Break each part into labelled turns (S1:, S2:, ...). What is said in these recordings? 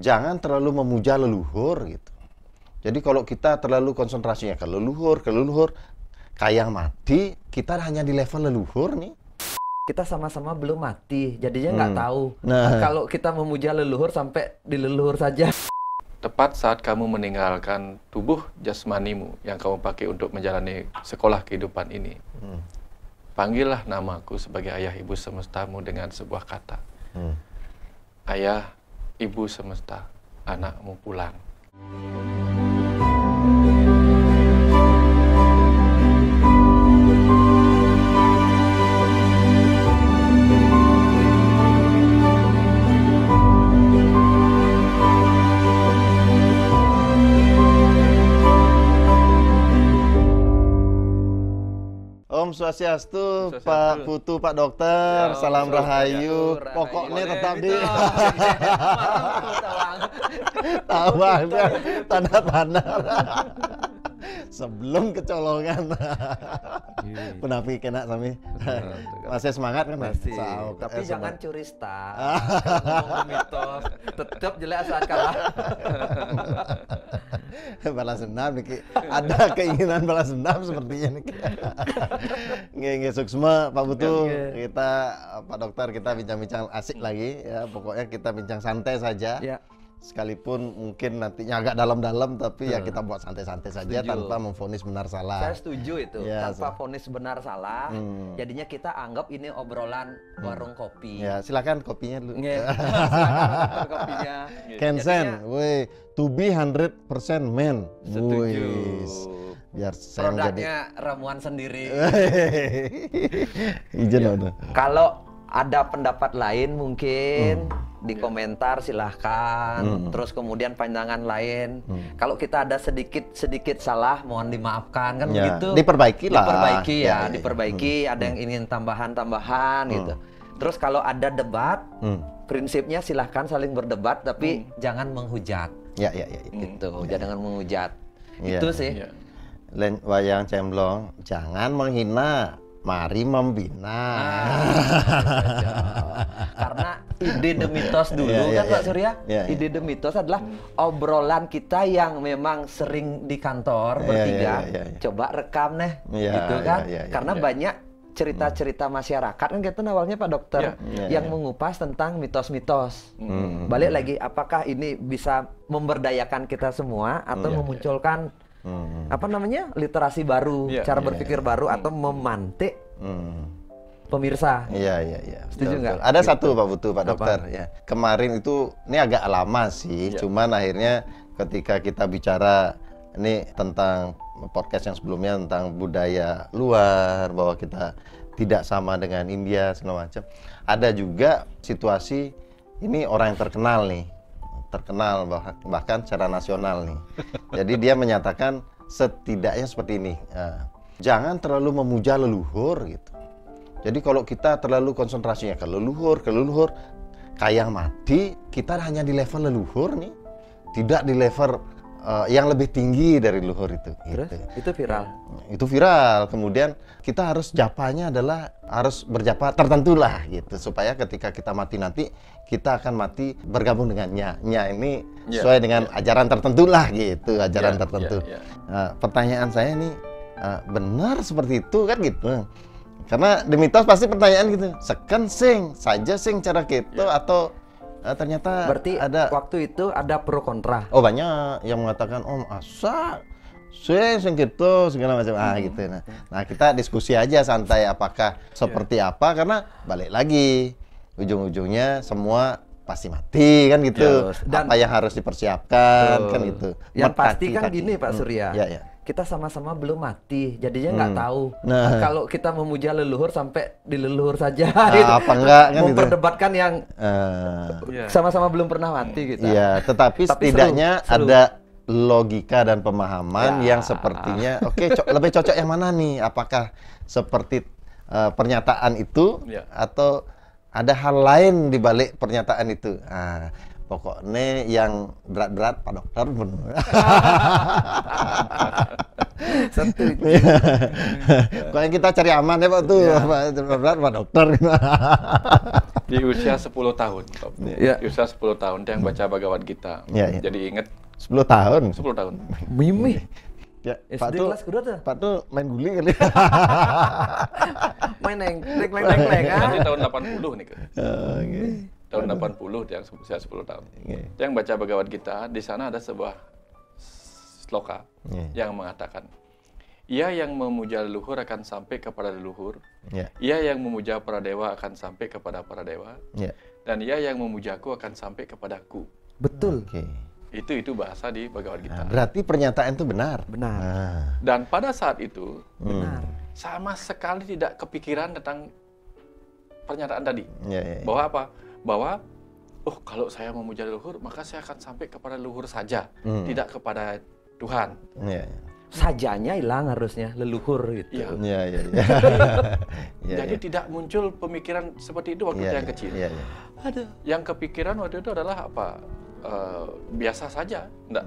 S1: jangan terlalu memuja leluhur gitu. Jadi kalau kita terlalu konsentrasinya ke leluhur, kayak mati, kita hanya di level leluhur nih.
S2: Kita sama-sama belum mati, jadinya nggak tahu.
S1: Nah,
S2: Kalau kita memuja leluhur sampai di leluhur saja.
S3: Tepat saat kamu meninggalkan tubuh jasmanimu yang kamu pakai untuk menjalani sekolah kehidupan ini, panggillah namaku sebagai ayah ibu semestamu dengan sebuah kata. Ayah, ibu semesta, anakmu pulang.
S1: Om Swastiastu, Pak Putu, Pak Dokter,
S3: Ya,
S1: salam
S3: Om
S1: rahayu.
S2: Swastiastu,
S1: Pokoknya
S2: rahayu.
S1: tetap di
S2: Itu.
S1: tawangnya tanda-tanda sebelum kecolongan. Penapi kena sami. Masih semangat kan?
S2: Masih.
S1: Sau,
S2: Tapi jangan
S1: semangat.
S2: curi start. Kalau ngomong mitos, tetap jelek saat kalah.
S1: Balas dendam nih, ada keinginan balas dendam sepertinya nih. Nggak suksma Pak Putu, kita Pak Dokter, kita bincang-bincang asik lagi ya. Pokoknya kita bincang santai saja.
S2: Ya.
S1: Sekalipun mungkin nantinya agak dalam-dalam, tapi ya kita buat santai-santai saja.
S2: Setuju.
S1: tanpa memvonis benar salah.
S2: Saya setuju itu.
S1: Ya,
S2: Tanpa vonis benar salah, jadinya kita anggap ini obrolan warung kopi.
S1: Ya, silakan kopinya dulu.
S2: Silakan kopinya.
S1: Kensen,
S2: Jadinya-
S1: woi, to be 100% man.
S2: Setuju.
S1: Wis. Biar saya menjadi
S2: Produknya ramuan sendiri.
S1: izin udah.
S2: Kalau ada pendapat lain mungkin di komentar silahkan. Terus kemudian pandangan lain. Kalau kita ada sedikit salah, mohon dimaafkan kan
S1: Ya,
S2: begitu.
S1: diperbaiki lah.
S2: Diperbaiki
S1: Ya,
S2: ya,
S1: ya.
S2: diperbaiki. Ada yang ingin tambahan gitu. Terus kalau ada debat, prinsipnya silahkan saling berdebat, tapi jangan menghujat.
S1: Ya.
S2: Gitu, jangan menghujat.
S1: Iya.
S2: Itu sih.
S3: Ya.
S1: Len wayang cemblong, jangan menghina, mari membina.
S2: Karena ide The Mitos dulu
S1: Iya,
S2: kan Pak
S1: iya.
S2: Surya,
S1: Iya, iya.
S2: ide The Mitos adalah obrolan kita yang memang sering di kantor
S1: Iya,
S2: bertiga.
S1: iya.
S2: Coba rekam nih,
S1: Iya,
S2: gitu kan?
S1: iya, iya,
S2: Karena
S3: iya.
S2: banyak cerita-cerita masyarakat kan gitu awalnya Pak Dokter
S1: Iya,
S2: yang
S1: iya.
S2: mengupas tentang mitos-mitos. Balik lagi, apakah ini bisa memberdayakan kita semua atau memunculkan apa namanya literasi baru,
S3: Iya,
S2: cara
S1: iya,
S2: berpikir baru atau memantik
S1: Hmm.
S2: pemirsa?
S1: Iya.
S2: Setuju
S1: Betul,
S2: nggak?
S1: betul. Ada satu Pak Putu, Pak
S2: Apa?
S1: Dokter. Ya. Kemarin itu, ini agak lama sih, cuman akhirnya ketika kita bicara ini tentang podcast yang sebelumnya tentang budaya luar, bahwa kita tidak sama dengan India segala macam. Ada juga situasi ini orang yang terkenal bahkan secara nasional nih. Jadi dia menyatakan setidaknya seperti ini. Jangan terlalu memuja leluhur gitu. Jadi kalau kita terlalu konsentrasinya ke leluhur, kayak mati, kita hanya di level leluhur nih, tidak di level yang lebih tinggi dari leluhur itu.
S2: Terus
S1: Gitu.
S2: itu viral.
S1: Itu viral. Kemudian kita harus japanya adalah harus berjapa tertentu lah gitu, supaya ketika kita mati nanti kita akan mati bergabung dengan nya ini sesuai dengan ajaran tertentu lah gitu, ajaran tertentu. Nah, pertanyaan saya ini benar seperti itu kan gitu? Karena di mitos pasti pertanyaan gitu, seken sing saja sing cara gitu atau ternyata
S2: Berarti
S1: ada
S2: waktu itu ada pro kontra.
S1: oh banyak yang mengatakan om asa sing gitu segala macam gitu. Nah kita diskusi aja santai apakah seperti apa, karena balik lagi ujung-ujungnya semua pasti mati kan gitu.
S2: Dan
S1: apa yang harus dipersiapkan kan itu.
S2: Yang pasti kan
S1: Kaki-kaki.
S2: gini Pak Surya.
S1: Ya.
S2: Kita sama-sama belum mati, jadinya nggak tahu.
S1: Nah.
S2: Kalau kita memuja leluhur sampai di leluhur saja.
S1: Apa enggak kan gitu.
S2: Memperdebatkan yang
S3: Iya.
S2: sama-sama belum pernah mati gitu.
S1: Iya, tetapi
S2: Tapi
S1: setidaknya
S2: seru.
S1: ada logika dan pemahaman
S2: Ya.
S1: yang sepertinya lebih cocok yang mana nih? Apakah seperti pernyataan itu atau ada hal lain di balik pernyataan itu? Pokoknya yang berat-berat Pak Dokter bener.
S2: Setuju.
S1: Pokoknya kita cari aman ya Pak tuh, berat Pak Dokter.
S3: Di usia 10 tahun.
S2: Ya.
S3: Di usia 10 tahun dia yang baca Bhagavad Gita.
S1: Ya, ya.
S3: Jadi ingat
S1: 10 tahun.
S3: 10 tahun.
S2: Mimi.
S1: Ya,
S2: SD
S1: Pak tuh,
S2: kelas kedua tuh.
S1: Pak tuh main guling kali.
S2: Main neng,
S3: Nanti tahun 80 nih.
S1: Oke.
S3: Tahun 80 dia usia 10 tahun.
S1: Oke.
S3: Dia yang baca Bhagavad Gita, di sana ada sebuah sloka yang mengatakan, ia yang memuja leluhur akan sampai kepada leluhur,
S1: Ya.
S3: ia yang memuja para dewa akan sampai kepada para dewa,
S1: Ya.
S3: dan ia yang memujaku akan sampai kepadaku.
S2: Betul.
S1: Oke.
S3: Itu bahasa di Bhagavad Gita.
S1: Nah, berarti pernyataan itu benar.
S2: Benar.
S1: Ah.
S3: Dan pada saat itu
S2: Benar.
S3: sama sekali tidak kepikiran tentang pernyataan tadi.
S1: Ya, ya, ya.
S3: Bahwa apa? Bahwa oh kalau saya memuja leluhur maka saya akan sampai kepada leluhur saja, tidak kepada Tuhan.
S1: Ya, ya.
S2: Sajanya hilang harusnya leluhur gitu.
S3: Iya.
S1: Ya, ya, ya. Ya,
S3: Jadi
S1: ya.
S3: tidak muncul pemikiran seperti itu waktu
S1: Ya,
S3: saya
S1: ya,
S3: kecil.
S1: ya, ya.
S2: Aduh.
S3: Yang kepikiran waktu itu adalah apa? Biasa saja, enggak.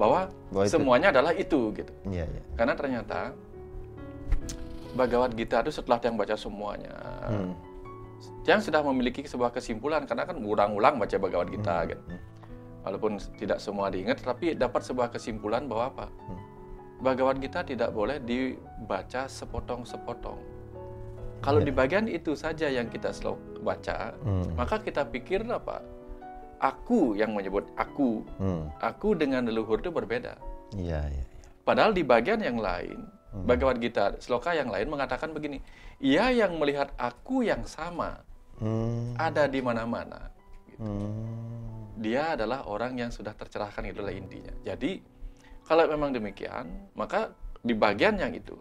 S3: Bahwa
S1: Bahwa itu.
S3: semuanya adalah itu gitu.
S1: Ya, ya.
S3: Karena ternyata Bhagavad Gita itu setelah yang baca semuanya, yang sudah memiliki sebuah kesimpulan karena kan ulang-ulang baca Bhagavad Gita gitu. Walaupun tidak semua diingat, tapi dapat sebuah kesimpulan bahwa apa? Bhagavad Gita tidak boleh dibaca sepotong-sepotong. Kalau di bagian itu saja yang kita selalu baca, maka kita pikir apa? Aku yang menyebut aku dengan leluhur itu berbeda.
S1: Iya, iya.
S3: Padahal di bagian yang lain, Bhagavad Gita, sloka yang lain mengatakan begini, ia yang melihat aku yang sama, ada di mana-mana. Gitu. Dia adalah orang yang sudah tercerahkan, itulah intinya. Jadi, kalau memang demikian, maka di bagian yang itu,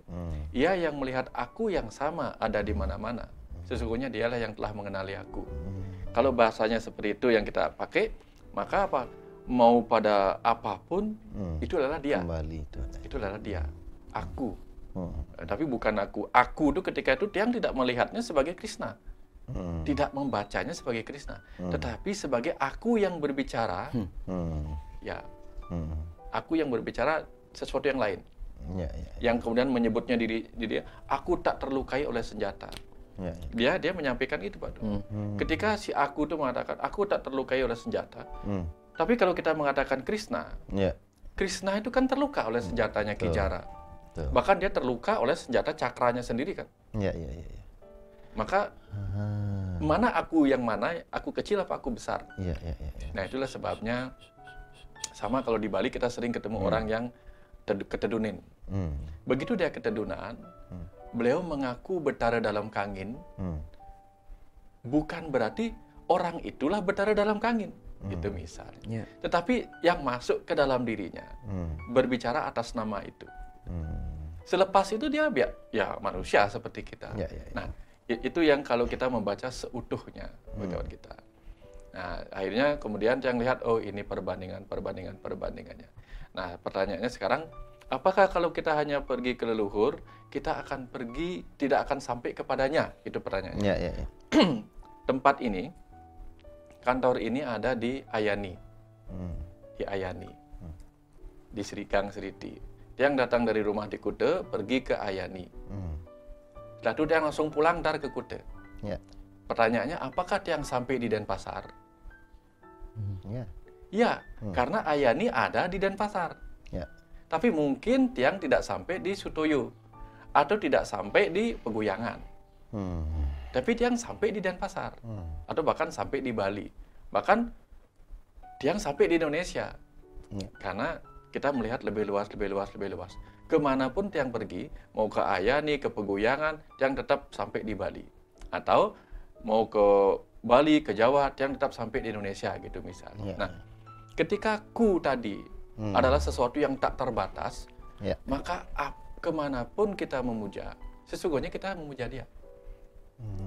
S3: ia yang melihat aku yang sama, ada di mana-mana. Sesungguhnya dialah yang telah mengenali aku. Kalau bahasanya seperti itu yang kita pakai, maka apa? Mau pada apapun, itu adalah dia.
S1: Kembali itu.
S3: Itu adalah dia. Aku. Tapi bukan aku. Aku itu ketika itu yang tidak melihatnya sebagai Krishna. Tidak membacanya sebagai Krishna. Tetapi sebagai aku yang berbicara, ya. Aku yang berbicara sesuatu yang lain.
S1: Ya, ya.
S3: Yang kemudian menyebutnya diri dia, aku tak terlukai oleh senjata.
S1: Ya,
S3: Dia menyampaikan itu, Pak. Ketika si aku itu mengatakan, aku tak terlukai oleh senjata. Tapi kalau kita mengatakan Krishna,
S1: ya.
S3: Krishna itu kan terluka oleh senjatanya Kijara.
S1: Betul.
S3: Bahkan dia terluka oleh senjata cakranya sendiri kan.
S1: Ya, ya, ya.
S3: Maka mana aku yang mana? Aku kecil apa aku besar?
S1: Ya, ya, ya.
S3: Nah itulah sebabnya sama kalau di Bali kita sering ketemu orang yang ketedunin. Begitu dia ketedunan, beliau mengaku bertara dalam kangin. Bukan berarti orang itulah bertara dalam kangin. Itu misalnya. Tetapi yang masuk ke dalam dirinya berbicara atas nama itu. Selepas itu dia ya manusia seperti kita.
S1: Ya, ya, ya.
S3: Nah, itu yang kalau kita membaca seutuhnya Bhagavad Gita. Nah, akhirnya kemudian yang lihat, oh ini perbandingannya. Nah, pertanyaannya sekarang, apakah kalau kita hanya pergi ke leluhur, kita akan pergi, tidak akan sampai kepadanya? Itu pertanyaannya.
S1: Ya, ya, ya.
S3: Tempat ini, kantor ini ada di Ayani. Di Ayani. Di Gang Seriti. Yang datang dari rumah di Kute, pergi ke Ayani. Setelah itu dia langsung pulang dari ke Kute.
S1: Ya.
S3: Pertanyaannya, apakah dia yang sampai di Denpasar?
S1: Ya.
S3: Ya, karena Ayani ada di Denpasar.
S1: Ya.
S3: Tapi mungkin Tiang tidak sampai di Sutoyo atau tidak sampai di Peguyangan. Tapi Tiang sampai di Denpasar atau bahkan sampai di Bali. Bahkan Tiang sampai di Indonesia. Karena kita melihat lebih luas. Kemanapun Tiang pergi, mau ke Ayani, ke Peguyangan, Tiang tetap sampai di Bali. Atau mau ke Bali, ke Jawa, Tiang tetap sampai di Indonesia gitu misalnya. Nah, ketika ku tadi adalah sesuatu yang tak terbatas, maka kemanapun kita memuja, sesungguhnya kita memuja dia.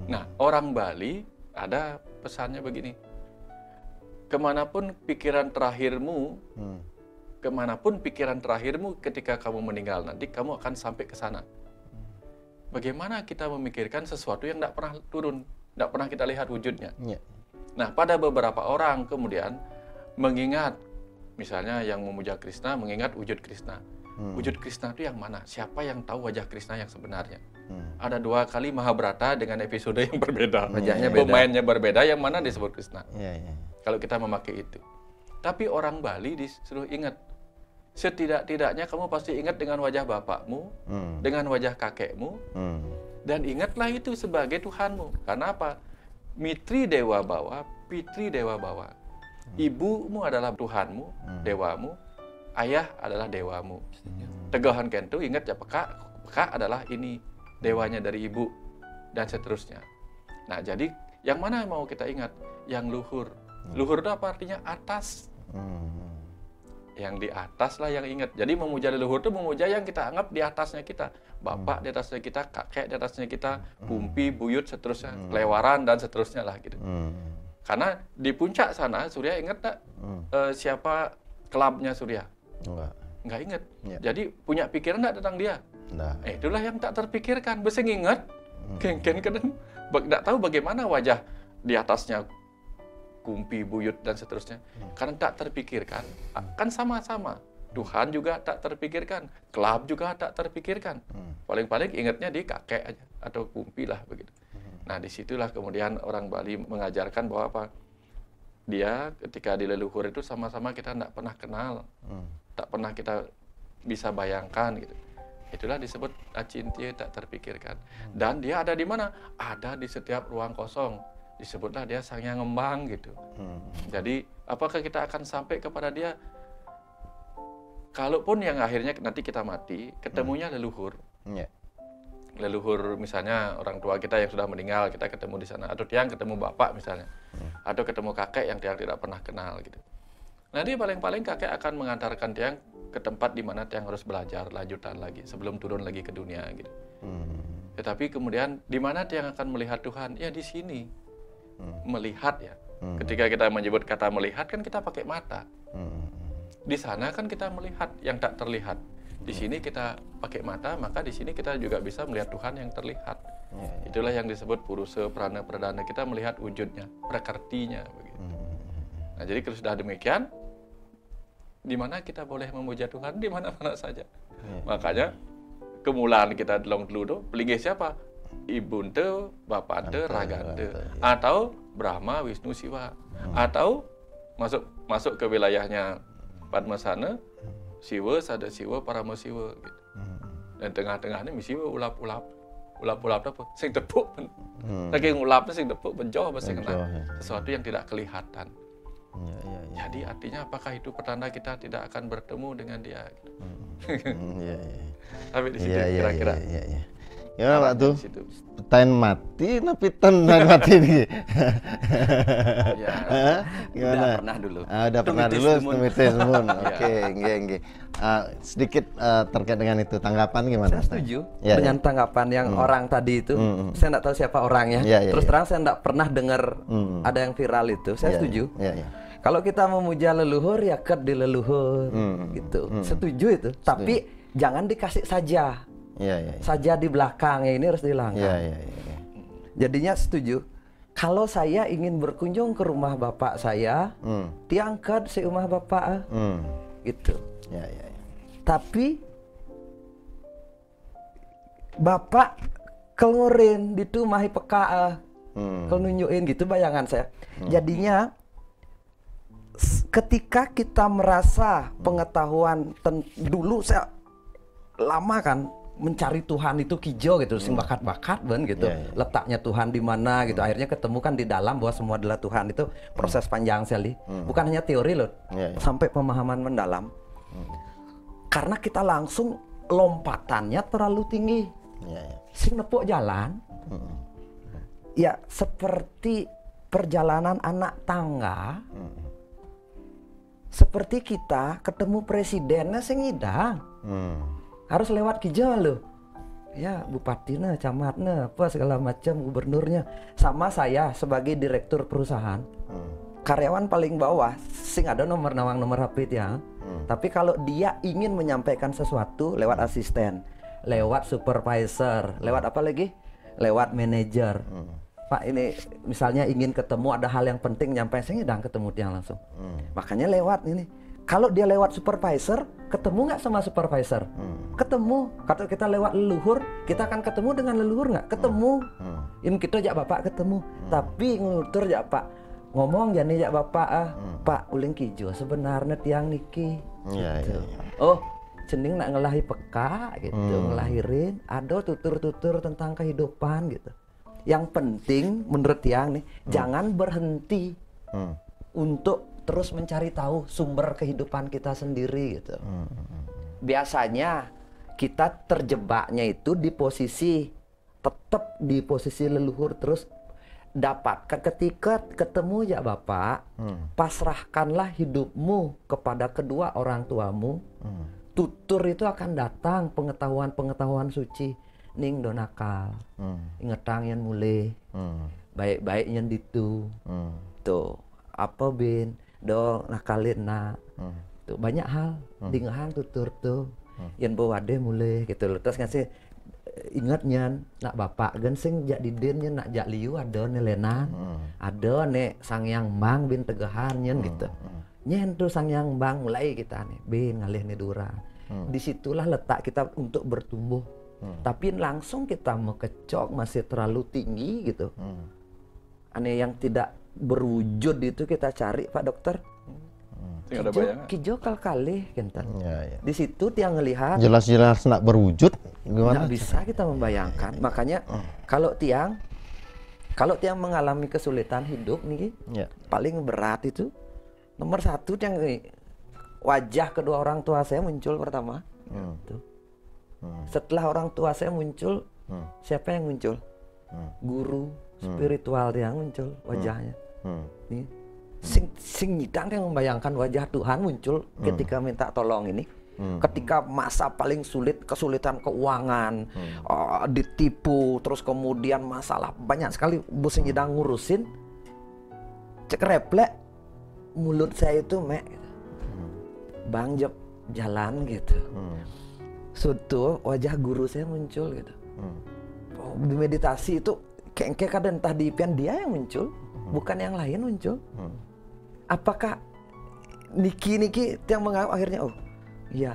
S3: Nah, orang Bali ada pesannya begini, kemanapun pikiran terakhirmu ketika kamu meninggal nanti, kamu akan sampai ke sana. Bagaimana kita memikirkan sesuatu yang tidak pernah turun, tidak pernah kita lihat wujudnya. Nah, pada beberapa orang kemudian mengingat, misalnya yang memuja Krishna, mengingat wujud Krishna. Wujud Krishna itu yang mana? Siapa yang tahu wajah Krishna yang sebenarnya? Ada 2 kali Mahabharata dengan episode yang berbeda.
S2: Wajahnya beda.
S3: Pemainnya berbeda, yang mana disebut Krishna.
S1: Iya, iya.
S3: Kalau kita memakai itu. Tapi orang Bali disuruh ingat. Setidak-tidaknya kamu pasti ingat dengan wajah bapakmu, dengan wajah kakekmu, dan ingatlah itu sebagai Tuhanmu. Karena apa? Mitri Dewa Bawa, Pitri Dewa Bawa. Ibumu adalah Tuhanmu, dewamu, ayah adalah dewamu. Tegahan kentu ingat ya peka adalah ini dewanya dari ibu, dan seterusnya. Nah, jadi yang mana yang mau kita ingat? Yang luhur. Luhur itu apa artinya? Atas. Yang di atas lah yang ingat. Jadi memuja leluhur itu memuja yang kita anggap di atasnya kita. Bapak di atasnya kita, kakek di atasnya kita, pumpi, buyut, seterusnya, kelewaran, dan seterusnya lah gitu. Karena di puncak sana, Surya ingat tak siapa kelabnya Surya? Nggak ingat.
S1: Ya.
S3: Jadi punya pikiran nggak tentang dia?
S1: Nah.
S3: Itulah yang tak terpikirkan. Bisa ingat, kadang nggak tahu bagaimana wajah di atasnya, kumpi, buyut, dan seterusnya. Karena tak terpikirkan, kan sama-sama. Tuhan juga tak terpikirkan, kelab juga tak terpikirkan. Paling-paling ingatnya di kakek aja, atau kumpi lah begitu. Nah, disitulah kemudian orang Bali mengajarkan bahwa apa? Dia ketika di leluhur itu sama-sama kita tidak pernah kenal, tak pernah kita bisa bayangkan gitu. Itulah disebut acintya, tak terpikirkan. Dan dia ada di mana? Ada di setiap ruang kosong. Disebutlah dia sang yang ngembang gitu. Jadi apakah kita akan sampai kepada dia? Kalaupun yang akhirnya nanti kita mati, ketemunya leluhur. Leluhur misalnya orang tua kita yang sudah meninggal, kita ketemu di sana. Atau tiang ketemu bapak misalnya. Atau ketemu kakek yang tiang tidak pernah kenal gitu. Nanti paling-paling kakek akan mengantarkan tiang ke tempat di mana tiang harus belajar lanjutan lagi sebelum turun lagi ke dunia gitu. Tetapi kemudian di mana tiang akan melihat Tuhan? Ya di sini. Melihat ya. Ketika kita menyebut kata melihat kan kita pakai mata. Di sana kan kita melihat yang tak terlihat. Di sini kita pakai mata, maka di sini kita juga bisa melihat Tuhan yang terlihat. Itulah yang disebut purusa prana pradana, kita melihat wujudnya, prakartinya begitu. Nah, jadi kalau sudah demikian, di mana kita boleh memuja Tuhan? Di mana-mana saja. Makanya kemulaan kita delong dulu tuh, pelingih siapa? Ibunte, Bapante, Ragante, atau Brahma, Wisnu, Siwa, atau masuk ke wilayahnya Padmasana, Siwa, Sada Siwa, Parama Siwa gitu. Dan tengah-tengahnya Siwa ulap-ulap apa? Sing tepuk. Saking ulapnya sing tepuk benjoh pasti kena sesuatu yang tidak kelihatan. Jadi artinya apakah itu pertanda kita tidak akan bertemu dengan dia gitu. Tapi di situ kira-kira.
S1: Gimana Pak tuh? Petain mati, tapi tenan mati nih. Gimana?
S2: Udah pernah dulu.
S1: Udah pernah dulu, tumitis mun. Oke, nggih. Sedikit terkait dengan itu, tanggapan gimana?
S2: Saya setuju dengan tanggapan yang orang tadi itu. Saya tidak tahu siapa orangnya. Terus terang saya tidak pernah dengar ada yang viral itu. Saya setuju. Kalau kita memuja leluhur ya ket di leluhur gitu. Setuju itu. Tapi jangan dikasih saja. Saja di belakangnya ini harus dihilangkan. Jadinya setuju. Kalau saya ingin berkunjung ke rumah bapak saya, diangkat si rumah bapak, gitu. Tapi bapak kelurin itu mahi peka, kalau nunjukin gitu bayangan saya. Jadinya ketika kita merasa pengetahuan dulu saya lama kan mencari Tuhan itu kijo gitu, sing bakat-bakat ben gitu. Letaknya Tuhan di mana gitu. Akhirnya ketemu kan di dalam bahwa semua adalah Tuhan. Itu proses panjang sekali. Bukan hanya teori loh. Sampai pemahaman mendalam. Karena kita langsung lompatannya terlalu tinggi. Sing nepuk jalan. Ya seperti perjalanan anak tangga. Seperti kita ketemu presidennya sing ngidang. Harus lewat kijau loh. Ya, bupatinya, camatnya, apa segala macam, gubernurnya. Sama saya sebagai direktur perusahaan. Karyawan paling bawah, sing ada nomor HP ya. Tapi kalau dia ingin menyampaikan sesuatu lewat asisten, lewat supervisor, lewat apa lagi? Lewat manajer. Pak ini misalnya ingin ketemu ada hal yang penting nyampe saya ngedang ketemu dia langsung. Makanya lewat ini. Kalau dia lewat supervisor, ketemu nggak sama supervisor? Ketemu. Kalau kita lewat leluhur, kita akan ketemu dengan leluhur nggak? Ketemu. Ini kita jak bapak ketemu. Tapi ngutur jak pak ngomong jani jak bapak Pak uling kijo sebenarnya tiang niki. Gitu. Oh, cening nak ngelahi peka gitu, ngelahirin. Ada tutur-tutur tentang kehidupan gitu. Yang penting menurut tiang nih, jangan berhenti untuk terus mencari tahu sumber kehidupan kita sendiri gitu. Biasanya kita terjebaknya itu di posisi tetap di posisi leluhur terus dapatkan ketika ketemu ya Bapak, pasrahkanlah hidupmu kepada kedua orang tuamu. Tutur itu akan datang pengetahuan-pengetahuan suci. Ning do nakal, ingetang yang mulai, baik-baik yang ditu, tuh apa bin do nakalin na, tuh banyak hal, dingahang tutur tuh, yang bawa deh mulai gitu loh. Terus ngasih ingatnya nak bapak gensing jak didinnya nak jak liu ada nih lenan, ada nih sang yang bang bin tegahannya gitu, nyen tuh sang yang bang mulai kita nih bin ngalih nih dura, disitulah letak kita untuk bertumbuh. Tapi langsung kita mekecok masih terlalu tinggi gitu. Aneh yang tidak berwujud itu kita cari Pak Dokter. Kijo kali kinten. Di situ dia ngelihat.
S1: Jelas-jelas nak berwujud gimana?
S2: Nggak bisa kita membayangkan. Makanya kalau tiang mengalami kesulitan hidup nih, paling berat itu nomor satu yang wajah kedua orang tua saya muncul pertama. Tuh. Setelah orang tua saya muncul, siapa yang muncul? Guru spiritual yang muncul wajahnya. Nih, sing nyidang yang membayangkan wajah Tuhan muncul ketika minta tolong ini. Ketika masa paling sulit, kesulitan keuangan, ditipu, terus kemudian masalah banyak sekali, bos nyidang ngurusin. Cek replek, mulut saya itu Bang Jep jalan gitu. Suatu wajah guru saya muncul gitu. Di meditasi itu kayak kadang entah di impian dia yang muncul, bukan yang lain muncul. Apakah niki yang menganggap akhirnya ya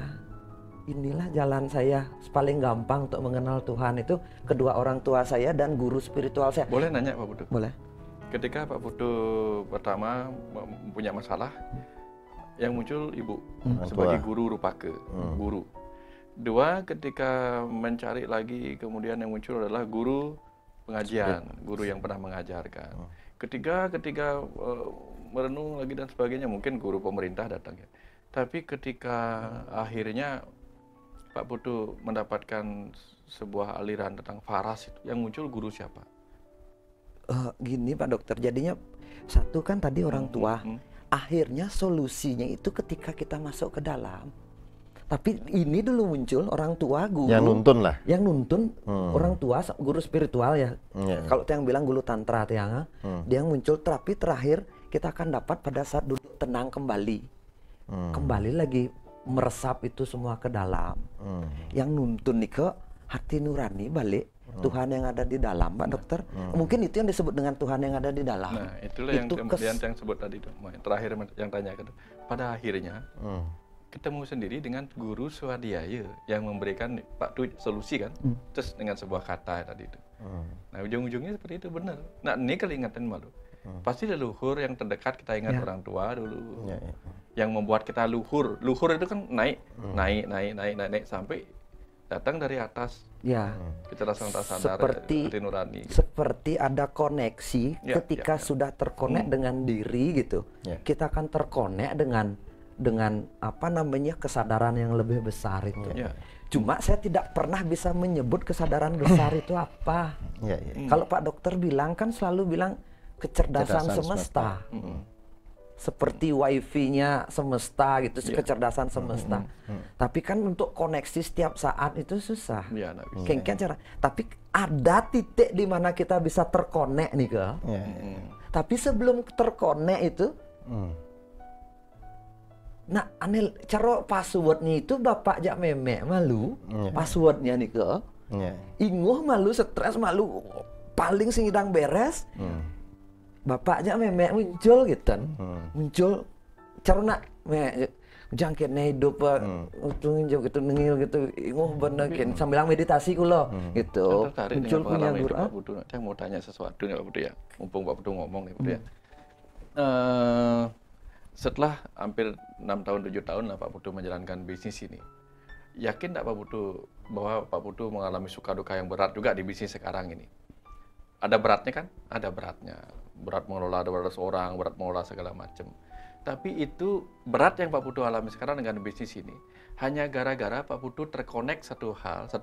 S2: inilah jalan saya paling gampang untuk mengenal Tuhan itu kedua orang tua saya dan guru spiritual saya.
S3: Boleh nanya Pak Putu?
S2: Boleh.
S3: Ketika Pak Putu pertama punya masalah, yang muncul ibu sebagai guru rupake, guru. Dua, ketika mencari lagi kemudian yang muncul adalah guru pengajian, guru yang pernah mengajarkan. Ketika merenung lagi dan sebagainya, mungkin guru pemerintah datang ya. Tapi ketika akhirnya Pak Putu mendapatkan sebuah aliran tentang Faras itu, yang muncul guru siapa?
S2: Gini Pak Dokter, jadinya satu kan tadi orang tua. Akhirnya solusinya itu ketika kita masuk ke dalam. Tapi ini dulu muncul orang tua, guru.
S1: Yang nuntun lah.
S2: Yang nuntun orang tua, guru spiritual ya. Kalau yang bilang guru tantra tiang, dia yang muncul. Tapi terakhir kita akan dapat pada saat duduk tenang kembali. Kembali lagi meresap itu semua ke dalam. Yang nuntun nih ke hati nurani balik. Tuhan yang ada di dalam Pak Dokter. Mungkin itu yang disebut dengan Tuhan yang ada di dalam.
S3: Nah itulah yang kemudian yang sebut tadi itu. Terakhir yang tanya kan. Pada akhirnya ketemu sendiri dengan guru swadhyaya yang memberikan Pak Tu solusi kan, terus dengan sebuah kata tadi itu. Nah ujung-ujungnya seperti itu benar. Nah ini kalau ingatan malu, pasti leluhur yang terdekat kita ingat orang tua dulu, yang membuat kita luhur itu kan naik sampai datang dari atas. Kita rasa sadar
S2: seperti
S3: nurani. Gitu.
S2: Seperti ada koneksi ketika sudah terkonek dengan diri gitu, kita akan terkonek dengan apa namanya kesadaran yang lebih besar itu. Cuma saya tidak pernah bisa menyebut kesadaran besar itu apa. Kalau Pak Dokter bilang kan selalu bilang kecerdasan semesta. Seperti wifi-nya semesta gitu, kecerdasan semesta. Tapi kan untuk koneksi setiap saat itu susah. Kengken cara. Tapi ada titik di mana kita bisa terkonek nih ke. Tapi sebelum terkonek itu nah, aneh cara passwordnya itu bapak jak memek malu, passwordnya nih ke, inguh malu, stres malu, paling sing hidang beres, bapak jak memek muncul gitu, muncul cara nak jangkitnya hidup untung gitu nengil gitu bener kan sambil meditasi kulo gitu
S3: Muncul
S2: punya guru
S3: Pak Putu. Saya mau tanya sesuatu nih Pak Putu ya, mumpung Pak Putu ngomong nih Pak Putu ya. Setelah hampir 6 tahun 7 tahun lah Pak Putu menjalankan bisnis ini, yakin nggak Pak Putu bahwa Pak Putu mengalami suka duka yang berat juga di bisnis sekarang ini? Ada beratnya kan? Ada beratnya. Berat mengelola 200 orang, berat mengelola segala macam. Tapi itu berat yang Pak Putu alami sekarang dengan bisnis ini hanya gara-gara Pak Putu terkonek satu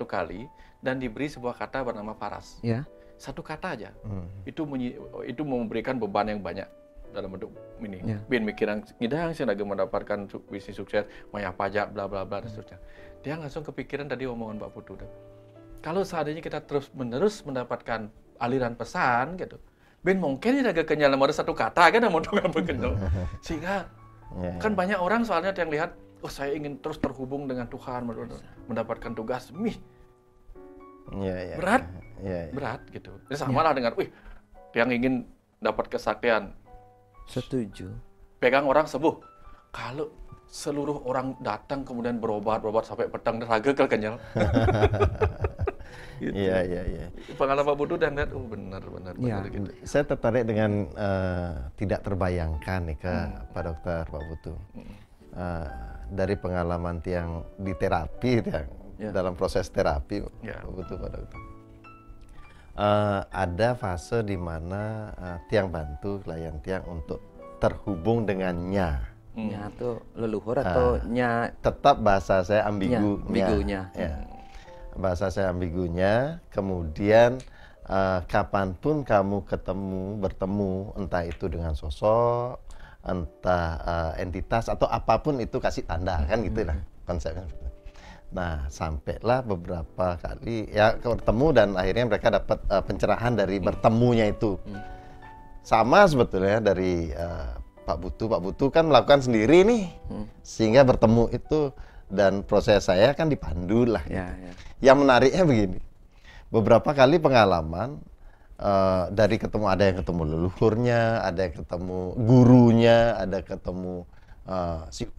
S3: kali dan diberi sebuah kata bernama Paras.
S2: ya
S3: Satu kata aja. Itu memberikan beban yang banyak dalam bentuk ini. Bin mikiran ngidang sih lagi mendapatkan bisnis sukses, banyak pajak bla bla bla dan seterusnya. Dia langsung kepikiran tadi omongan Pak Putu. Kalau seandainya kita terus-menerus mendapatkan aliran pesan gitu, Ben mungkin ini agak kenyal ada satu kata kan mau dengan begitu. Sehingga kan banyak orang soalnya yang lihat, oh saya ingin terus terhubung dengan Tuhan, mendapatkan tugas, berat, berat gitu. Ini sama lah dengan, yang ingin dapat kesaktian,
S2: setuju.
S3: pegang orang sembuh. Kalau seluruh orang datang kemudian berobat sampai petang raga kenyal. Gitu.
S1: Iya.
S3: Pengalaman Pak Putu dan lihat, benar gitu.
S1: Saya tertarik dengan tidak terbayangkan nih Pak Dokter, Pak Putu. Dari pengalaman yang di terapi, dalam proses terapi, Pak Putu, Pak Dokter. Ada fase di mana tiang bantu klien tiang untuk terhubung dengannya.
S2: Nya tuh leluhur atau nya
S1: tetap bahasa saya ambigunya.
S2: Ya.
S1: Bahasa saya ambigunya, kemudian kapanpun kamu bertemu, entah itu dengan sosok, entah entitas atau apapun itu kasih tanda, kan gitu lah konsepnya. Nah, sampailah beberapa kali ya ketemu dan akhirnya mereka dapat pencerahan dari bertemunya itu. Sama sebetulnya dari Pak Putu kan melakukan sendiri nih, sehingga bertemu itu. Dan proses saya kan dipandu lah. Gitu. Yang menariknya begini, beberapa kali pengalaman dari ketemu, ada yang ketemu leluhurnya, ada yang ketemu gurunya, ada ketemu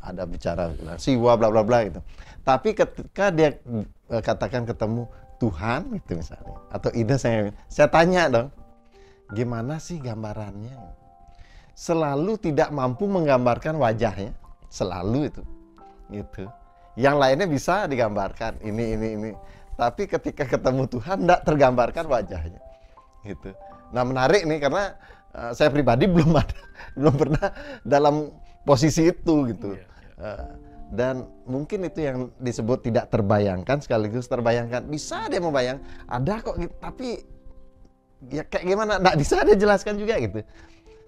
S1: ada bicara siwa bla bla bla gitu. Tapi ketika dia katakan ketemu Tuhan gitu misalnya, atau ide saya tanya dong, gimana sih gambarannya? Selalu tidak mampu menggambarkan wajahnya, selalu itu, gitu. Yang lainnya bisa digambarkan ini. Tapi ketika ketemu Tuhan tidak tergambarkan wajahnya, gitu. Nah menarik nih karena saya pribadi belum pernah dalam posisi itu gitu. Dan mungkin itu yang disebut tidak terbayangkan sekaligus terbayangkan. Bisa dia membayang, ada kok gitu, tapi ya kayak gimana? Nggak bisa dia jelaskan juga gitu.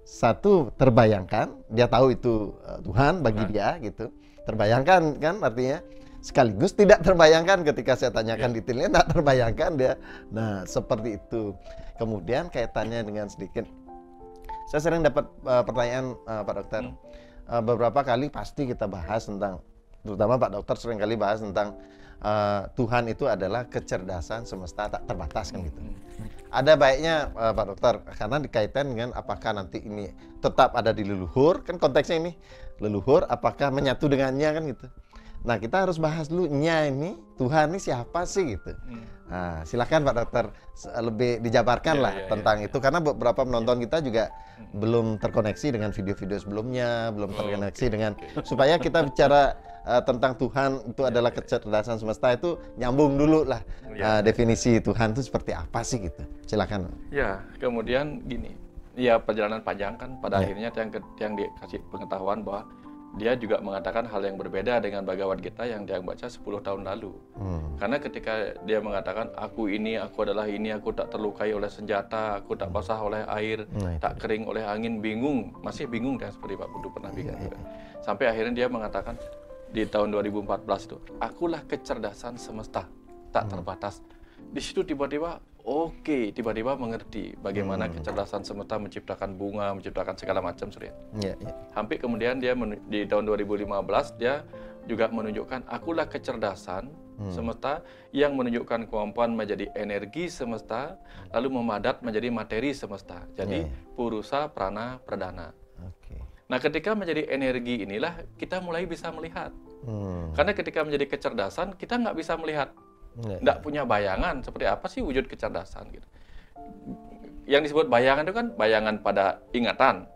S1: Satu terbayangkan, dia tahu itu Tuhan bagi dia gitu. Terbayangkan kan artinya, sekaligus tidak terbayangkan ketika saya tanyakan detailnya, tidak terbayangkan dia. Nah seperti itu. Kemudian kaitannya dengan sedikit, saya sering dapat pertanyaan Pak Dokter. Beberapa kali pasti kita bahas tentang, terutama Pak Dokter sering kali bahas tentang Tuhan itu adalah kecerdasan semesta tak terbatas kan gitu. Ada baiknya Pak Dokter, karena dikaitkan dengan apakah nanti ini tetap ada di leluhur, kan konteksnya ini leluhur, apakah menyatu dengannya kan gitu. Nah kita harus bahas dulu nya ini, Tuhan ini siapa sih gitu. Nah silakan Pak Dokter lebih dijabarkan lah tentang itu, karena beberapa penonton kita juga belum terkoneksi dengan video-video sebelumnya, belum terkoneksi dengan supaya kita bicara tentang Tuhan itu adalah kecerdasan semesta itu nyambung dulu lah. Definisi Tuhan itu seperti apa sih gitu. Silakan.
S3: Ya, kemudian gini. Ya perjalanan panjang kan pada akhirnya yang dikasih pengetahuan bahwa dia juga mengatakan hal yang berbeda dengan Bhagavad Gita yang dia baca 10 tahun lalu. Karena ketika dia mengatakan aku ini, aku adalah ini, aku tak terlukai oleh senjata, aku tak basah oleh air, tak kering oleh angin, bingung, masih bingung kan seperti Pak Putu pernah bingung juga. Sampai akhirnya dia mengatakan di tahun 2014 itu, akulah kecerdasan semesta tak terbatas. Di situ tiba-tiba tiba-tiba mengerti bagaimana kecerdasan semesta menciptakan bunga, menciptakan segala macam surya. Hampir kemudian dia di tahun 2015 dia juga menunjukkan akulah kecerdasan semesta yang menunjukkan kemampuan menjadi energi semesta lalu memadat menjadi materi semesta. Jadi purusa prana pradana. Nah, ketika menjadi energi inilah kita mulai bisa melihat. Karena ketika menjadi kecerdasan, kita nggak bisa melihat. Nggak punya bayangan seperti apa sih wujud kecerdasan gitu. Yang disebut bayangan itu kan bayangan pada ingatan.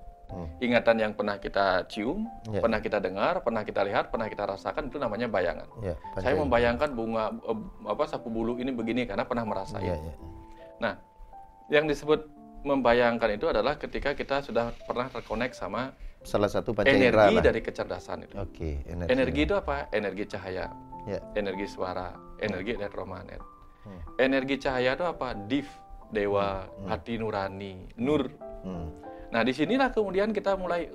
S3: Ingatan yang pernah kita cium, pernah kita dengar, pernah kita lihat, pernah kita rasakan, itu namanya bayangan. Saya membayangkan bunga sapu bulu ini begini karena pernah merasakan. Nah, yang disebut membayangkan itu adalah ketika kita sudah pernah terkonek sama
S1: salah satu pancaindera
S3: energi dari kecerdasan itu.
S1: Energi
S3: itu apa? Energi cahaya, energi suara, energi elektromagnet. Energi cahaya itu apa? Div, dewa, hati nurani, nur. Nah, disinilah kemudian kita mulai,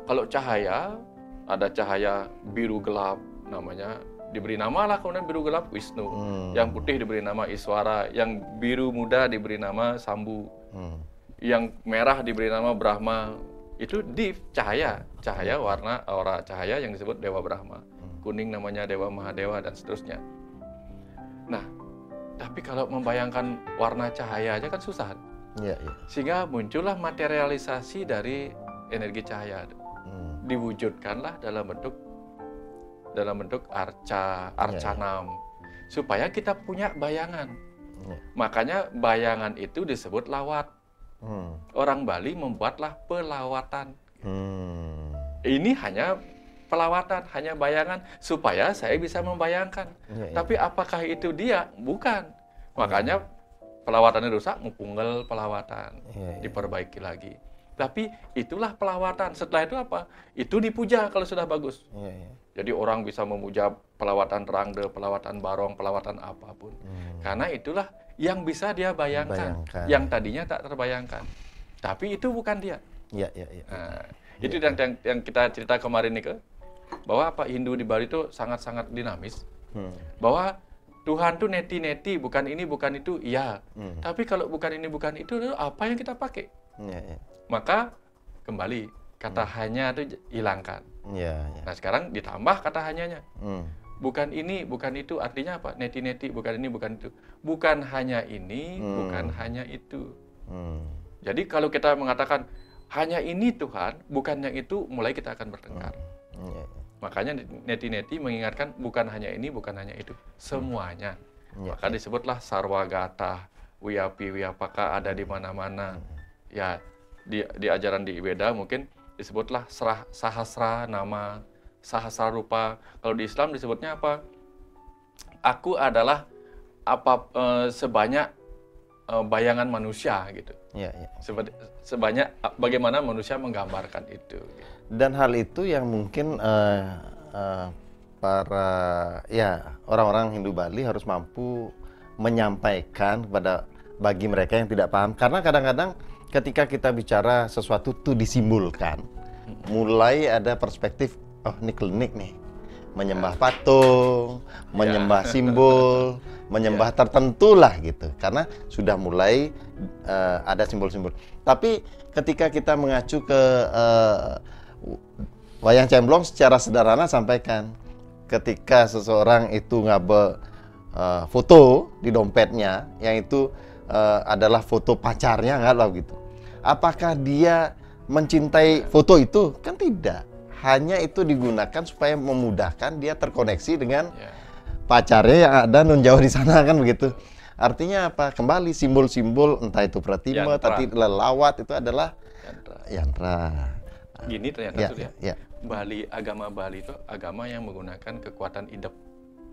S3: kalau cahaya, ada cahaya biru gelap, namanya, diberi nama lah kemudian biru gelap Wisnu. Yang putih diberi nama Iswara, yang biru muda diberi nama Sambu, yang merah diberi nama Brahma. Itu div, cahaya warna aura cahaya yang disebut Dewa Brahma. Kuning namanya Dewa Mahadewa dan seterusnya. Nah, tapi kalau membayangkan warna cahaya aja kan susah. Sehingga muncullah materialisasi dari energi cahaya. Diwujudkanlah dalam bentuk arcanam, supaya kita punya bayangan. Makanya bayangan itu disebut lawat. Orang Bali membuatlah pelawatan. Ini hanya pelawatan, hanya bayangan supaya saya bisa membayangkan. Tapi apakah itu dia? Bukan. Makanya pelawatannya rusak, mupunggal pelawatan, diperbaiki lagi. Tapi itulah pelawatan. Setelah itu apa? Itu dipuja kalau sudah bagus. Jadi orang bisa memuja pelawatan Rangde, pelawatan Barong, pelawatan apapun. Karena itulah yang bisa dia bayangkan. Yang tadinya tak terbayangkan. Tapi itu bukan dia. Nah, itu yang kita cerita kemarin nih, bahwa apa Hindu di Bali itu sangat-sangat dinamis. Bahwa Tuhan tuh neti-neti, bukan ini, bukan itu, iya. Tapi kalau bukan ini, bukan itu, apa yang kita pakai? Maka kembali kata hanya itu hilangkan. Nah, sekarang ditambah kata hanyanya. Bukan ini, bukan itu, artinya apa? Neti-neti, bukan ini, bukan itu. Bukan hanya ini, bukan hanya itu. Jadi kalau kita mengatakan hanya ini Tuhan, bukan yang itu, mulai kita akan bertengkar. Makanya neti-neti mengingatkan bukan hanya ini, bukan hanya itu, semuanya. Maka disebutlah sarwagata, wiyapi, wiyapaka, ada di mana-mana. Ya, di ajaran di Weda mungkin disebutlah sahasra nama, sahasra rupa. Kalau di Islam disebutnya apa? Aku adalah sebanyak bayangan manusia gitu. Sebanyak bagaimana manusia menggambarkan itu.
S1: Dan hal itu yang mungkin para orang-orang Hindu Bali harus mampu menyampaikan bagi mereka yang tidak paham. Karena kadang-kadang ketika kita bicara sesuatu itu disimbolkan, mulai ada perspektif, oh ini klinik nih, menyembah patung, menyembah simbol, menyembah tertentu lah gitu. Karena sudah mulai ada simbol-simbol. Tapi ketika kita mengacu ke wayang cemplong, secara sederhana sampaikan, ketika seseorang itu ngabe foto di dompetnya, yang itu adalah foto pacarnya, nggak tahu gitu. Apakah dia mencintai foto itu? Kan tidak. Hanya itu digunakan supaya memudahkan dia terkoneksi dengan pacarnya yang ada nun jauh di sana, kan begitu. Artinya apa? Kembali simbol-simbol, entah itu pratima, tadi lelawat, itu adalah yantra.
S3: Gini ternyata Bali, agama Bali itu agama yang menggunakan kekuatan idep,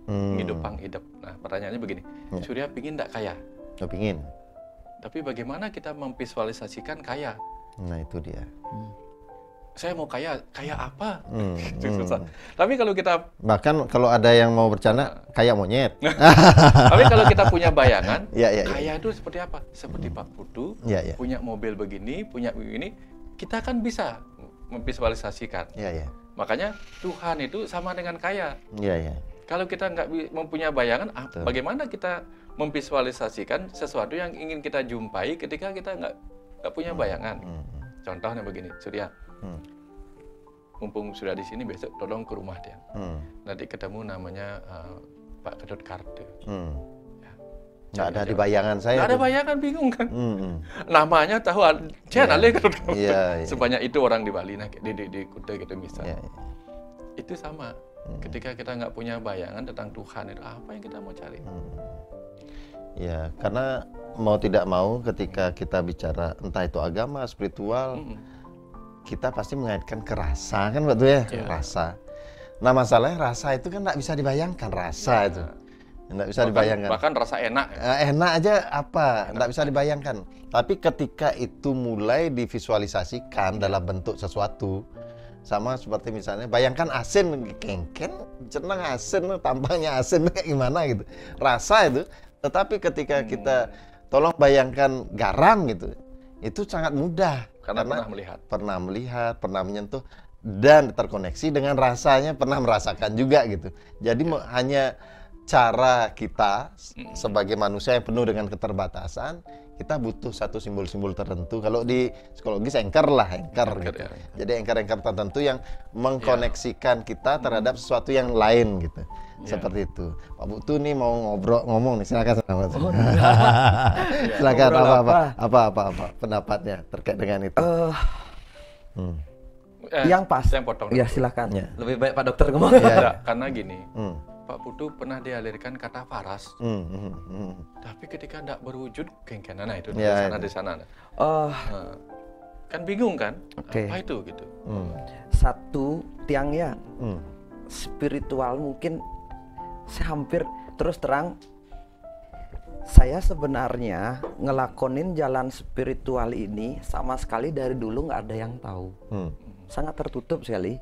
S3: ngidupang idep. Nah, pertanyaannya begini, Surya pingin tak kaya?
S1: Pingin.
S3: Tapi bagaimana kita memvisualisasikan kaya?
S1: Nah, itu dia.
S3: Saya mau kaya apa? Susah. Tapi kalau kita
S1: bahkan kalau ada yang mau bercanda, kaya monyet.
S3: Tapi kalau kita punya bayangan, kaya itu seperti apa? Seperti Pak Putu, punya mobil begini, punya begini, kita kan bisa memvisualisasikan. Makanya Tuhan itu sama dengan kaya. Kalau kita nggak mempunyai bayangan, bagaimana kita memvisualisasikan sesuatu yang ingin kita jumpai ketika kita nggak punya bayangan? Contohnya begini, Surya. Mumpung sudah di sini, besok tolong ke rumah dia. Nanti ketemu namanya Pak Ketut Karte.
S1: Nggak ada di bayangan saya.
S3: Nggak ada
S1: tuh.
S3: bayangan, bingung kan? Namanya tahu, channel kan?
S1: Iya.
S3: Sebanyak itu orang di Bali, di Kuta gitu misalnya.
S1: Iya.
S3: Itu sama. Ketika kita nggak punya bayangan tentang Tuhan, itu apa yang kita mau cari?
S1: Ya, karena mau tidak mau ketika kita bicara entah itu agama, spiritual, kita pasti mengaitkan ke rasa kan betul ya? Rasa. Nah masalahnya rasa itu kan nggak bisa dibayangkan, rasa itu. Nggak bisa dibayangkan.
S3: Bahkan rasa enak.
S1: Enak aja apa, nggak bisa dibayangkan. Tapi ketika itu mulai divisualisasikan dalam bentuk sesuatu, sama seperti misalnya bayangkan asin, kengken, cenang asin, tampaknya asin kayak gimana gitu. Rasa itu. Tetapi ketika kita tolong bayangkan garam gitu, itu sangat mudah.
S3: Karena pernah melihat,
S1: pernah menyentuh, dan terkoneksi dengan rasanya, pernah merasakan juga gitu. Jadi hanya cara kita sebagai manusia yang penuh dengan keterbatasan, kita butuh satu simbol-simbol tertentu. Kalau di psikologis anchor gitu.
S3: Ya.
S1: Jadi anchor tertentu yang mengkoneksikan kita terhadap sesuatu yang lain gitu. Seperti itu. Pak Putu nih mau ngomong nih, silakan. Silakan apa pendapatnya terkait dengan itu.
S2: Yang pas.
S3: Saya potong.
S2: Ya silakan.
S1: Ya.
S2: Lebih baik Pak Dokter ngomong.
S3: Karena gini. Pak Putu pernah dialirkan kata paras, tapi ketika tidak berwujud kengkenan, itu di sana. Kan bingung kan? Apa itu gitu?
S2: Satu tiangnya spiritual mungkin saya hampir terus terang. Saya sebenarnya ngelakonin jalan spiritual ini sama sekali dari dulu nggak ada yang tahu. Sangat tertutup sekali.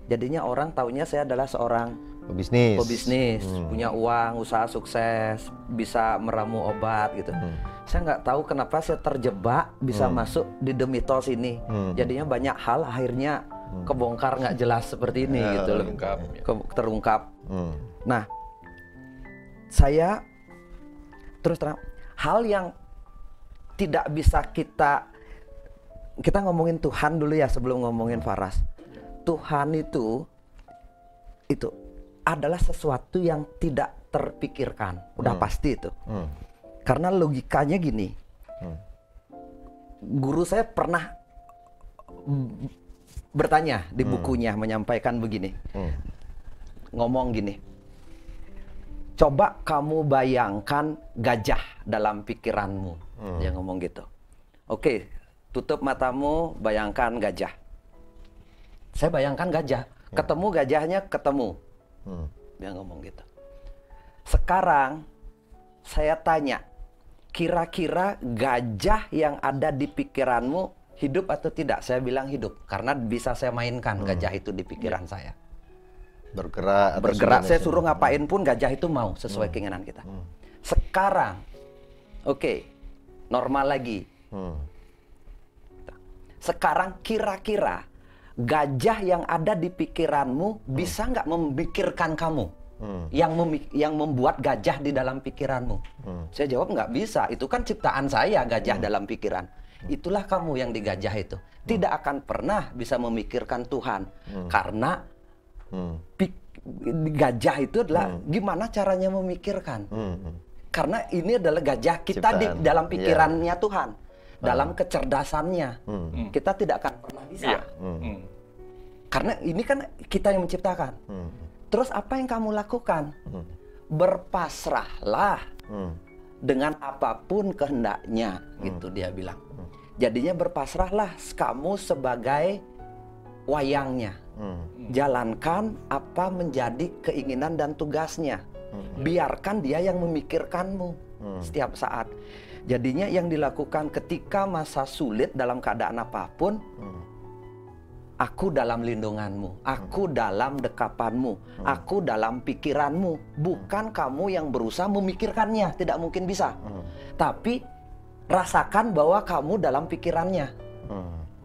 S2: Jadinya orang taunya saya adalah seorang pebisnis, punya uang, usaha sukses, bisa meramu obat gitu. Saya nggak tahu kenapa saya terjebak bisa masuk di the mitos ini. Jadinya banyak hal akhirnya kebongkar nggak jelas seperti ini gitu loh. Terungkap. Nah, saya terus terang hal yang tidak bisa kita ngomongin Tuhan dulu ya sebelum ngomongin Faras. Tuhan itu adalah sesuatu yang tidak terpikirkan, udah pasti itu. Karena logikanya gini, guru saya pernah bertanya di bukunya menyampaikan begini, ngomong gini, coba kamu bayangkan gajah dalam pikiranmu, dia ngomong gitu. Oke, tutup matamu, bayangkan gajah. Saya bayangkan gajah, ketemu gajahnya ketemu. Dia ngomong gitu. Sekarang saya tanya, kira-kira gajah yang ada di pikiranmu hidup atau tidak? Saya bilang hidup, karena bisa saya mainkan gajah itu di pikiran saya. Bergerak, saya suruh ngapain pun gajah itu mau sesuai keinginan kita. Sekarang, oke, normal lagi. Sekarang kira-kira gajah yang ada di pikiranmu bisa nggak memikirkan kamu? Yang membuat gajah di dalam pikiranmu? Saya jawab nggak bisa. Itu kan ciptaan saya, gajah dalam pikiran. Itulah kamu yang digajah itu. Tidak akan pernah bisa memikirkan Tuhan. Karena gajah itu adalah gimana caranya memikirkan. Karena ini adalah gajah kita di dalam pikirannya Tuhan. Dalam kecerdasannya, kita tidak akan pernah bisa. Karena ini kan kita yang menciptakan. Terus apa yang kamu lakukan? Berpasrahlah dengan apapun kehendaknya, gitu dia bilang. Jadinya berpasrahlah kamu sebagai wayangnya. Jalankan apa menjadi keinginan dan tugasnya. Biarkan dia yang memikirkanmu setiap saat. Jadinya yang dilakukan ketika masa sulit dalam keadaan apapun, aku dalam lindunganmu, aku dalam dekapanmu, aku dalam pikiranmu. Bukan kamu yang berusaha memikirkannya, tidak mungkin bisa. Tapi rasakan bahwa kamu dalam pikirannya.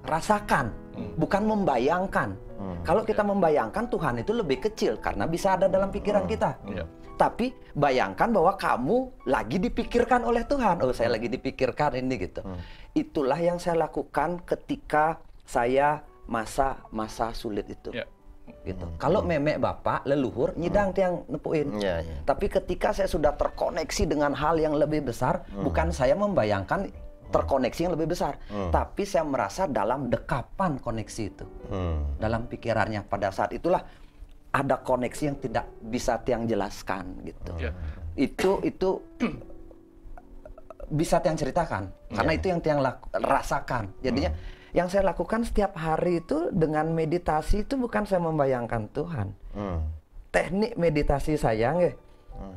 S2: Rasakan, bukan membayangkan. Kalau kita membayangkan, Tuhan itu lebih kecil karena bisa ada dalam pikiran kita. Tapi bayangkan bahwa kamu lagi dipikirkan oleh Tuhan. Oh, saya lagi dipikirkan ini gitu. Itulah yang saya lakukan ketika saya masa sulit itu. gitu. Kalau memek bapak leluhur nyidang tiang nepuin. Tapi ketika saya sudah terkoneksi dengan hal yang lebih besar, bukan saya membayangkan terkoneksi yang lebih besar, tapi saya merasa dalam dekapan koneksi itu, dalam pikirannya pada saat itulah ada koneksi yang tidak bisa tiang jelaskan gitu. Itu bisa tiang ceritakan karena itu yang tiang rasakan. Jadinya yang saya lakukan setiap hari itu dengan meditasi itu bukan saya membayangkan Tuhan. Teknik meditasi saya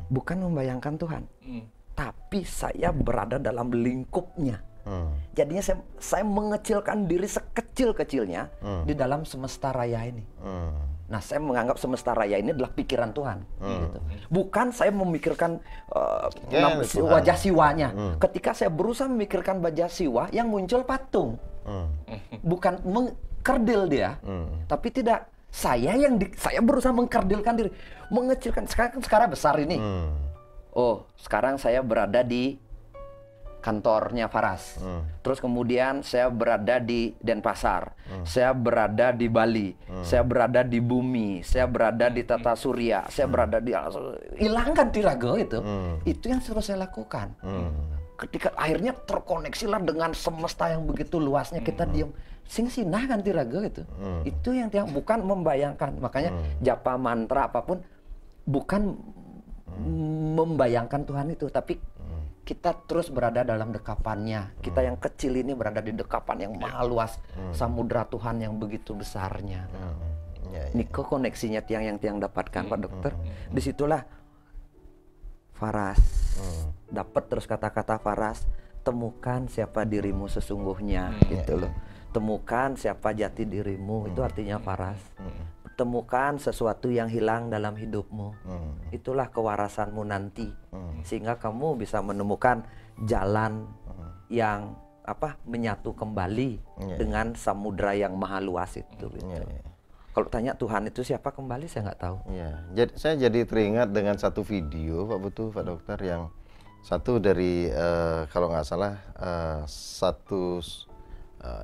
S2: bukan membayangkan Tuhan, tapi saya berada dalam lingkupnya. Jadinya saya mengecilkan diri sekecil-kecilnya di dalam semesta raya ini. Nah, saya menganggap semesta raya ini adalah pikiran Tuhan. Gitu. Bukan saya memikirkan wajah siwanya. Ketika saya berusaha memikirkan wajah siwa, yang muncul patung. Bukan mengkerdil dia, tapi tidak. Saya berusaha mengkerdilkan diri, mengecilkan. Sekarang besar ini. Oh, sekarang saya berada di kantornya Faras. Terus kemudian saya berada di Denpasar. Saya berada di Bali. Saya berada di bumi. Saya berada di tata surya. Saya berada di hilangkan tiraga itu. Itu yang sudah saya lakukan. Ketika akhirnya terkoneksilah dengan semesta yang begitu luasnya, kita diam. Sing sinah kan tiraga itu. Itu yang bukan membayangkan. Makanya japa mantra apapun bukan membayangkan Tuhan itu, tapi kita terus berada dalam dekapannya. Kita yang kecil ini berada di dekapan yang maha luas, samudra Tuhan yang begitu besarnya. Niko koneksinya yang tiang dapatkan Pak Dokter. Disitulah Faras dapat terus kata-kata Faras, temukan siapa dirimu sesungguhnya, gitu loh. Temukan siapa jati dirimu, itu artinya Faras. Temukan sesuatu yang hilang dalam hidupmu. Itulah kewarasanmu nanti. Sehingga kamu bisa menemukan jalan yang menyatu kembali dengan samudra yang maha luas itu. Gitu. Kalau tanya Tuhan itu siapa kembali, saya nggak tahu.
S1: Saya jadi teringat dengan satu video, Pak Dokter, yang satu dari kalau nggak salah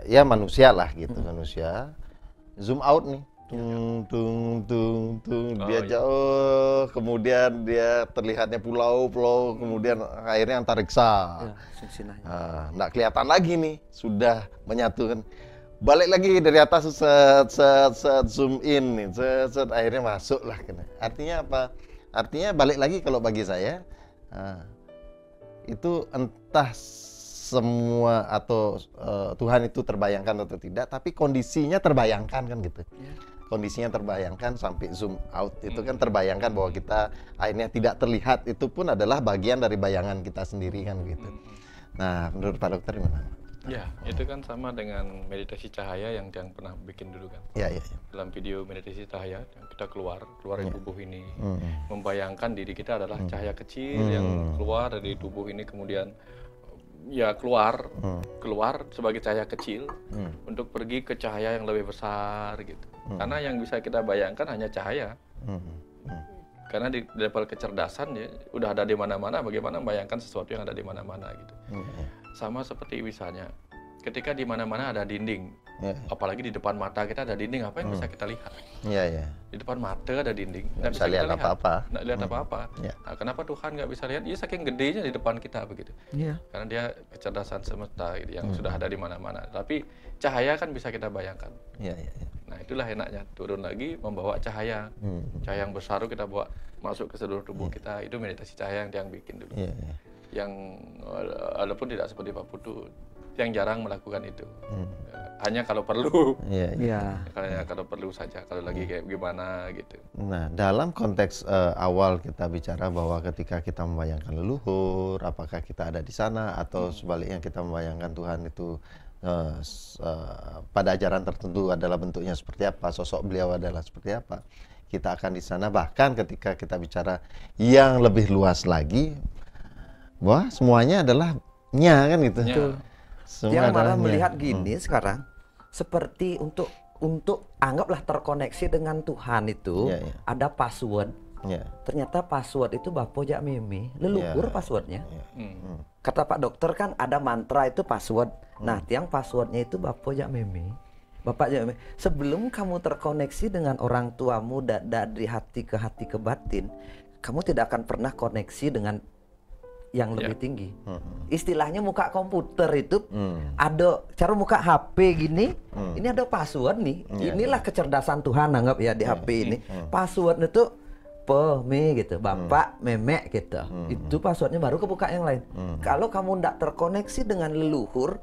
S1: ya manusia lah gitu, manusia zoom out nih. Dia jauh, kemudian dia terlihatnya pulau-pulau, kemudian akhirnya antariksa. Nggak kelihatan lagi nih, sudah menyatukan. Balik lagi dari atas, zoom in nih, akhirnya masuk lah. Artinya apa? Artinya balik lagi kalau bagi saya, itu entah semua atau Tuhan itu terbayangkan atau tidak, tapi kondisinya terbayangkan kan gitu. Kondisinya terbayangkan sampai zoom out itu kan terbayangkan bahwa kita akhirnya tidak terlihat, itu pun adalah bagian dari bayangan kita sendiri kan gitu. Nah, menurut Pak Dokter gimana?
S3: Ya, itu kan sama dengan meditasi cahaya yang pernah bikin dulu kan. Dalam video meditasi cahaya kita keluar dari tubuh ini, membayangkan diri kita adalah cahaya kecil yang keluar dari tubuh ini, kemudian keluar sebagai cahaya kecil untuk pergi ke cahaya yang lebih besar gitu. Karena yang bisa kita bayangkan hanya cahaya. Karena di level kecerdasan udah ada di mana-mana, bagaimana membayangkan sesuatu yang ada di mana-mana gitu. Sama seperti misalnya ketika di mana-mana ada dinding, apalagi di depan mata kita ada dinding, apa yang bisa kita lihat? Di depan mata ada dinding, nggak bisa lihat apa-apa. Nggak lihat apa-apa. Nah, kenapa Tuhan nggak bisa lihat? Dia saking gedenya di depan kita begitu. Karena dia kecerdasan semesta yang sudah ada di mana-mana. Tapi cahaya kan bisa kita bayangkan. Nah, itulah enaknya turun lagi membawa cahaya. Cahaya yang besar itu kita bawa masuk ke seluruh tubuh kita. Itu meditasi cahaya yang bikin dulu. Yang walaupun tidak seperti Pak Putu, yang jarang melakukan itu. Hanya kalau perlu. Kalau perlu saja, kalau lagi kayak gimana gitu.
S1: Nah, dalam konteks awal kita bicara bahwa ketika kita membayangkan leluhur, apakah kita ada di sana atau sebaliknya kita membayangkan Tuhan itu pada ajaran tertentu adalah bentuknya seperti apa, sosok beliau adalah seperti apa, kita akan di sana. Bahkan ketika kita bicara yang lebih luas lagi, wah semuanya adalah kan gitu.
S2: Yang malah melihat gini sekarang, seperti untuk anggaplah terkoneksi dengan Tuhan itu ada password. Ternyata password itu Bapo Jak Mimi, leluhur passwordnya. Kata Pak Dokter kan ada mantra itu password. Nah, tiang passwordnya itu Bapo Jak Mimi. Bapak Jami, sebelum kamu terkoneksi dengan orang tuamu dari hati ke batin, kamu tidak akan pernah koneksi dengan yang lebih tinggi. Istilahnya muka komputer itu ada cara muka HP gini, ini ada password nih. Inilah kecerdasan Tuhan anggap ya di HP ini. Password itu me gitu, bapak, memek gitu. Itu passwordnya baru kebuka yang lain. Kalau kamu tidak terkoneksi dengan leluhur,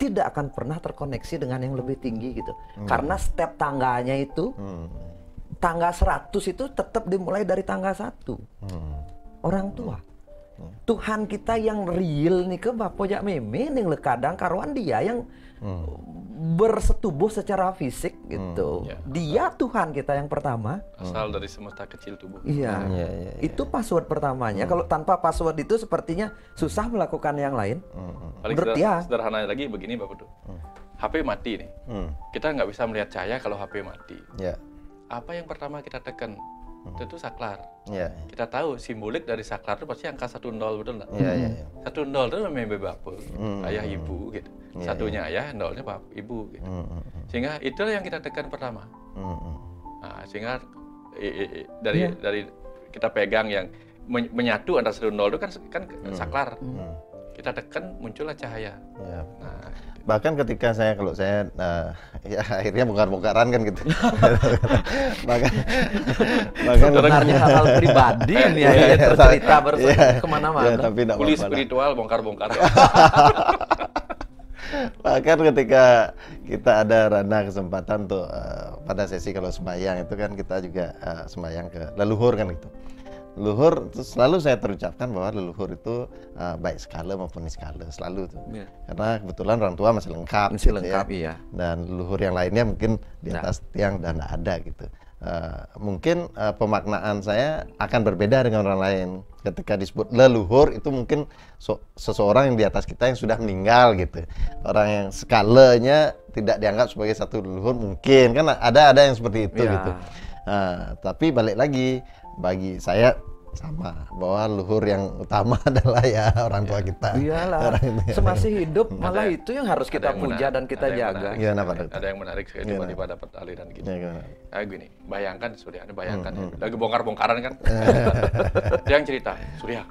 S2: tidak akan pernah terkoneksi dengan yang lebih tinggi gitu. Karena step tangganya itu, tangga 100 itu tetap dimulai dari tangga 1. Orang tua. Tuhan kita yang real nih ke Bapak Jak Meme nih kadang karuan dia yang bersetubuh secara fisik gitu. Dia Tuhan kita yang pertama.
S3: Asal dari semesta kecil tubuh.
S2: Iya. Itu password pertamanya. Kalau tanpa password itu sepertinya susah melakukan yang lain.
S3: Paling sederhana lagi begini Bapak tuh. HP mati nih. Kita nggak bisa melihat cahaya kalau HP mati. Apa yang pertama kita tekan? Tentu saklar. Kita tahu simbolik dari saklar itu pasti angka 10, betul nggak? 10 itu memang bapak, ayah ibu gitu. Satunya ayah, nolnya bapak, ibu gitu. Sehingga itulah yang kita tekan pertama. Nah, sehingga dari kita pegang yang menyatu antara 10 itu kan saklar. Kita tekan muncullah cahaya. Nah,
S1: bahkan ketika kalau saya ya akhirnya bongkar-bongkaran kan gitu. bahkan
S2: sebenarnya hal-hal pribadi nih ya tercerita kemana-mana.
S1: Tapi
S3: kuliah spiritual bongkar-bongkar.
S1: Bahkan ketika kita ada ranah kesempatan tuh pada sesi kalau sembahyang itu kan kita juga sembahyang ke leluhur kan gitu. Leluhur selalu saya terucapkan bahwa leluhur itu baik skala maupun niskala selalu tuh. Karena kebetulan orang tua masih lengkap
S2: iya.
S1: Dan leluhur yang lainnya mungkin di atas tiang dan ada gitu. Mungkin pemaknaan saya akan berbeda dengan orang lain. Ketika disebut leluhur itu mungkin seseorang yang di atas kita yang sudah meninggal gitu. Orang yang skalanya tidak dianggap sebagai satu leluhur mungkin kan ada yang seperti itu gitu. Tapi balik lagi bagi saya sama bahwa luhur yang utama adalah ya orang tua kita.
S2: Iyalah. Semasih hidup malah itu yang harus kita puja dan kita jaga.
S3: Ada yang menarik saya tiba-tiba dapat aliran gini. Gini, bayangkan Surya, bayangkan lagi bongkar-bongkaran kan. Dia yang cerita, Surya,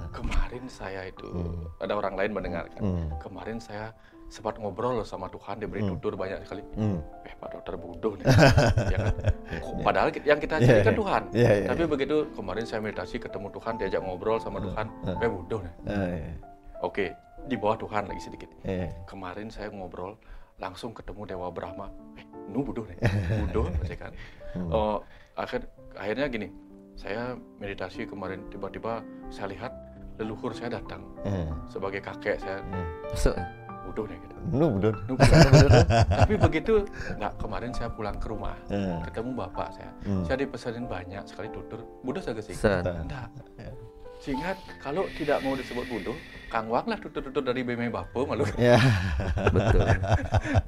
S3: kemarin saya itu ada orang lain mendengarkan. Kemarin saya sempat ngobrol sama Tuhan, diberi tutur banyak sekali. Pak dokter bodoh nih. Ya kan? Padahal yang kita cari kan Tuhan. Tapi begitu kemarin saya meditasi ketemu Tuhan, diajak ngobrol sama Tuhan, bodoh nih. Oke, di bawah Tuhan lagi sedikit. Kemarin saya ngobrol, langsung ketemu Dewa Brahma. Bodoh nih. Bodoh, kan. Akhirnya gini, saya meditasi kemarin, tiba-tiba saya lihat leluhur saya datang. Sebagai kakek saya. Bodoh nih gitu.
S1: Bodoh.
S3: Tapi begitu, kemarin saya pulang ke rumah, ketemu bapak saya. Saya dipesanin banyak sekali tutur. Bodoh saya sih. Enggak. Sehingga kalau tidak mau disebut bodoh, Kang Wang lah tutur-tutur dari BME Bapo malu.
S2: Betul.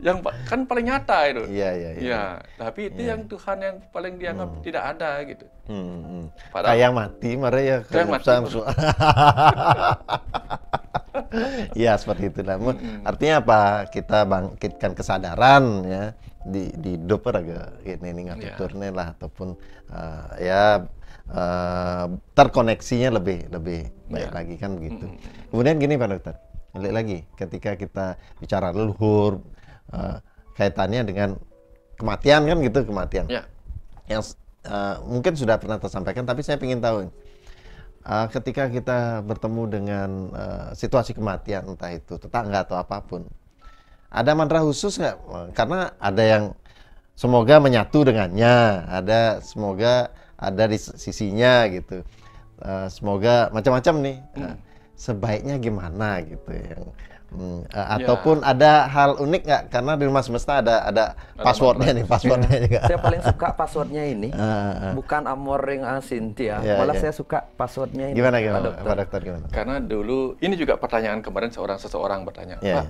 S3: Yang kan paling nyata itu.
S1: Iya.
S3: Tapi itu yang Tuhan yang paling dianggap tidak ada gitu.
S1: Kayak mati, marah ya.
S3: Kayak mati.
S1: Ya seperti itu. Artinya apa? Kita bangkitkan kesadaran ya di hidup raga ini ngaturnya lah ataupun terkoneksinya lebih baik lagi kan begitu. Kemudian gini Pak Dokter, balik lagi ketika kita bicara leluhur kaitannya dengan kematian kan gitu, kematian. Yang mungkin sudah pernah tersampaikan tapi saya ingin tahu ketika kita bertemu dengan situasi kematian entah itu tetangga atau apapun, ada mantra khusus nggak? Karena ada yang semoga menyatu dengannya, ada semoga ada di sisinya gitu, semoga macam-macam nih. Sebaiknya gimana gitu yang ataupun ada hal unik nggak? Karena di Rumah Semesta ada passwordnya nih, passwordnya juga.
S2: Saya paling suka passwordnya ini, bukan Amoring Cynthia, malah saya suka passwordnya ini.
S1: Gimana Pak Dokter gimana?
S3: Karena dulu ini juga pertanyaan kemarin seseorang bertanya, Pak,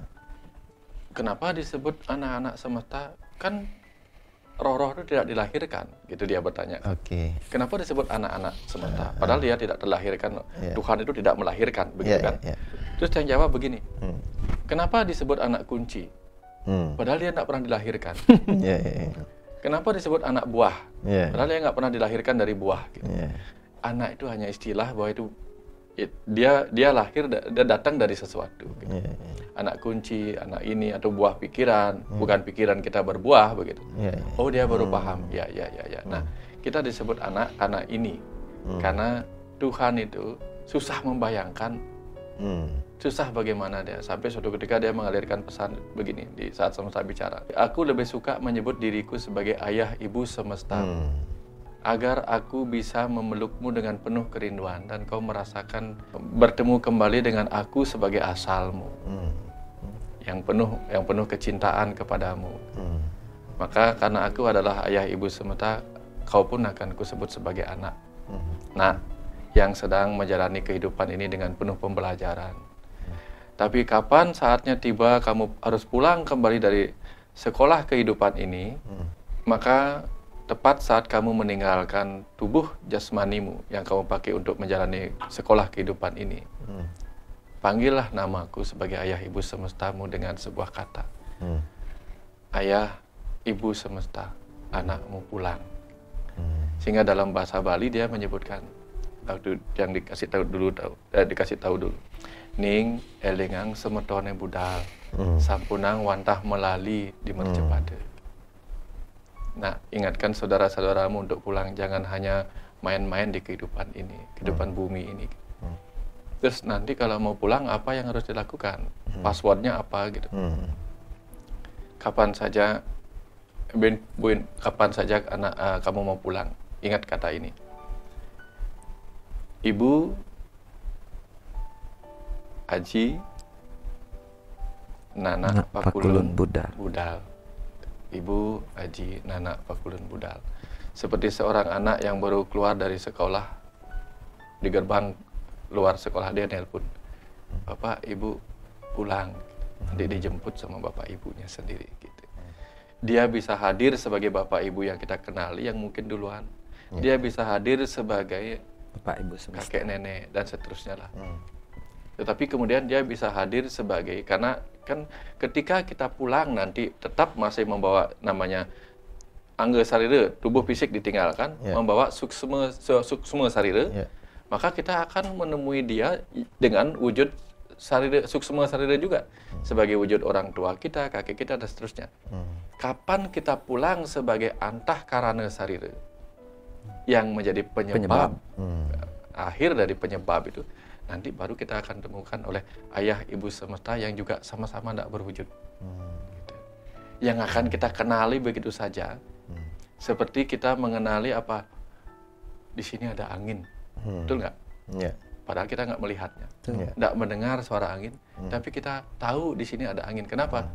S3: kenapa disebut anak-anak semesta? Kan roh-roh itu tidak dilahirkan, gitu dia bertanya. Kenapa disebut anak-anak semesta? Padahal dia tidak terlahirkan, Tuhan itu tidak melahirkan, begitu kan? Terus saya jawab begini, kenapa disebut anak kunci? Padahal dia nggak pernah dilahirkan.
S1: Ya, ya, ya.
S3: Kenapa disebut anak buah?
S1: Ya.
S3: Padahal dia nggak pernah dilahirkan dari buah. Gitu.
S1: Ya.
S3: Anak itu hanya istilah bahwa itu dia lahir, dia datang dari sesuatu. Gitu.
S1: Ya, ya.
S3: Anak kunci, anak ini atau buah pikiran, bukan pikiran kita berbuah begitu.
S1: Ya, ya.
S3: Oh dia baru paham. Ya. Nah kita disebut anak karena ini, karena Tuhan itu susah membayangkan. Susah bagaimana dia sampai suatu ketika dia mengalirkan pesan begini di saat semesta bicara. Aku lebih suka menyebut diriku sebagai ayah ibu semesta, agar aku bisa memelukmu dengan penuh kerinduan dan kau merasakan bertemu kembali dengan aku sebagai asalmu, yang penuh kecintaan kepadamu. Maka karena aku adalah ayah ibu semesta, kau pun akan kusebut sebagai anak. Nah, yang sedang menjalani kehidupan ini dengan penuh pembelajaran. Tapi kapan saatnya tiba kamu harus pulang kembali dari sekolah kehidupan ini, maka tepat saat kamu meninggalkan tubuh jasmanimu yang kamu pakai untuk menjalani sekolah kehidupan ini, panggillah namaku sebagai ayah ibu semestamu dengan sebuah kata. Ayah, ibu semesta, anakmu pulang. Sehingga dalam bahasa Bali dia menyebutkan, yang dikasih tahu dulu. Ning elingang semetone budal, sampunang wantah melali di mercepade. Nah, ingatkan saudara-saudaramu untuk pulang, jangan hanya main-main di kehidupan ini, kehidupan bumi ini. Terus nanti kalau mau pulang, apa yang harus dilakukan? Passwordnya apa gitu? Kapan saja, kapan saja kamu mau pulang, ingat kata ini. Ibu Aji Nana Pakulun Budal. Ibu Aji Nana Pakulun Budal. Seperti seorang anak yang baru keluar dari sekolah, di gerbang luar sekolah dia nelpon, Bapak Ibu pulang, nanti dijemput sama bapak ibunya sendiri gitu. Dia bisa hadir sebagai bapak ibu yang kita kenali yang mungkin duluan. Dia bisa hadir sebagai
S2: Bapak Ibu semesta,
S3: kakek nenek dan seterusnya lah. Tetapi kemudian dia bisa hadir sebagai, karena kan ketika kita pulang nanti tetap masih membawa namanya angga sarira, tubuh fisik ditinggalkan, membawa suksma sarira, maka kita akan menemui dia dengan wujud sarira, suksma sarira juga, sebagai wujud orang tua kita, kakek kita dan seterusnya. Kapan kita pulang sebagai antah karana sarira yang menjadi penyebab akhir dari penyebab itu, nanti baru kita akan temukan oleh ayah ibu semesta yang juga sama-sama tidak berwujud. Gitu. Yang akan kita kenali begitu saja, seperti kita mengenali apa, di sini ada angin, betul nggak? Padahal kita nggak melihatnya, nggak mendengar suara angin, tapi kita tahu di sini ada angin. Kenapa?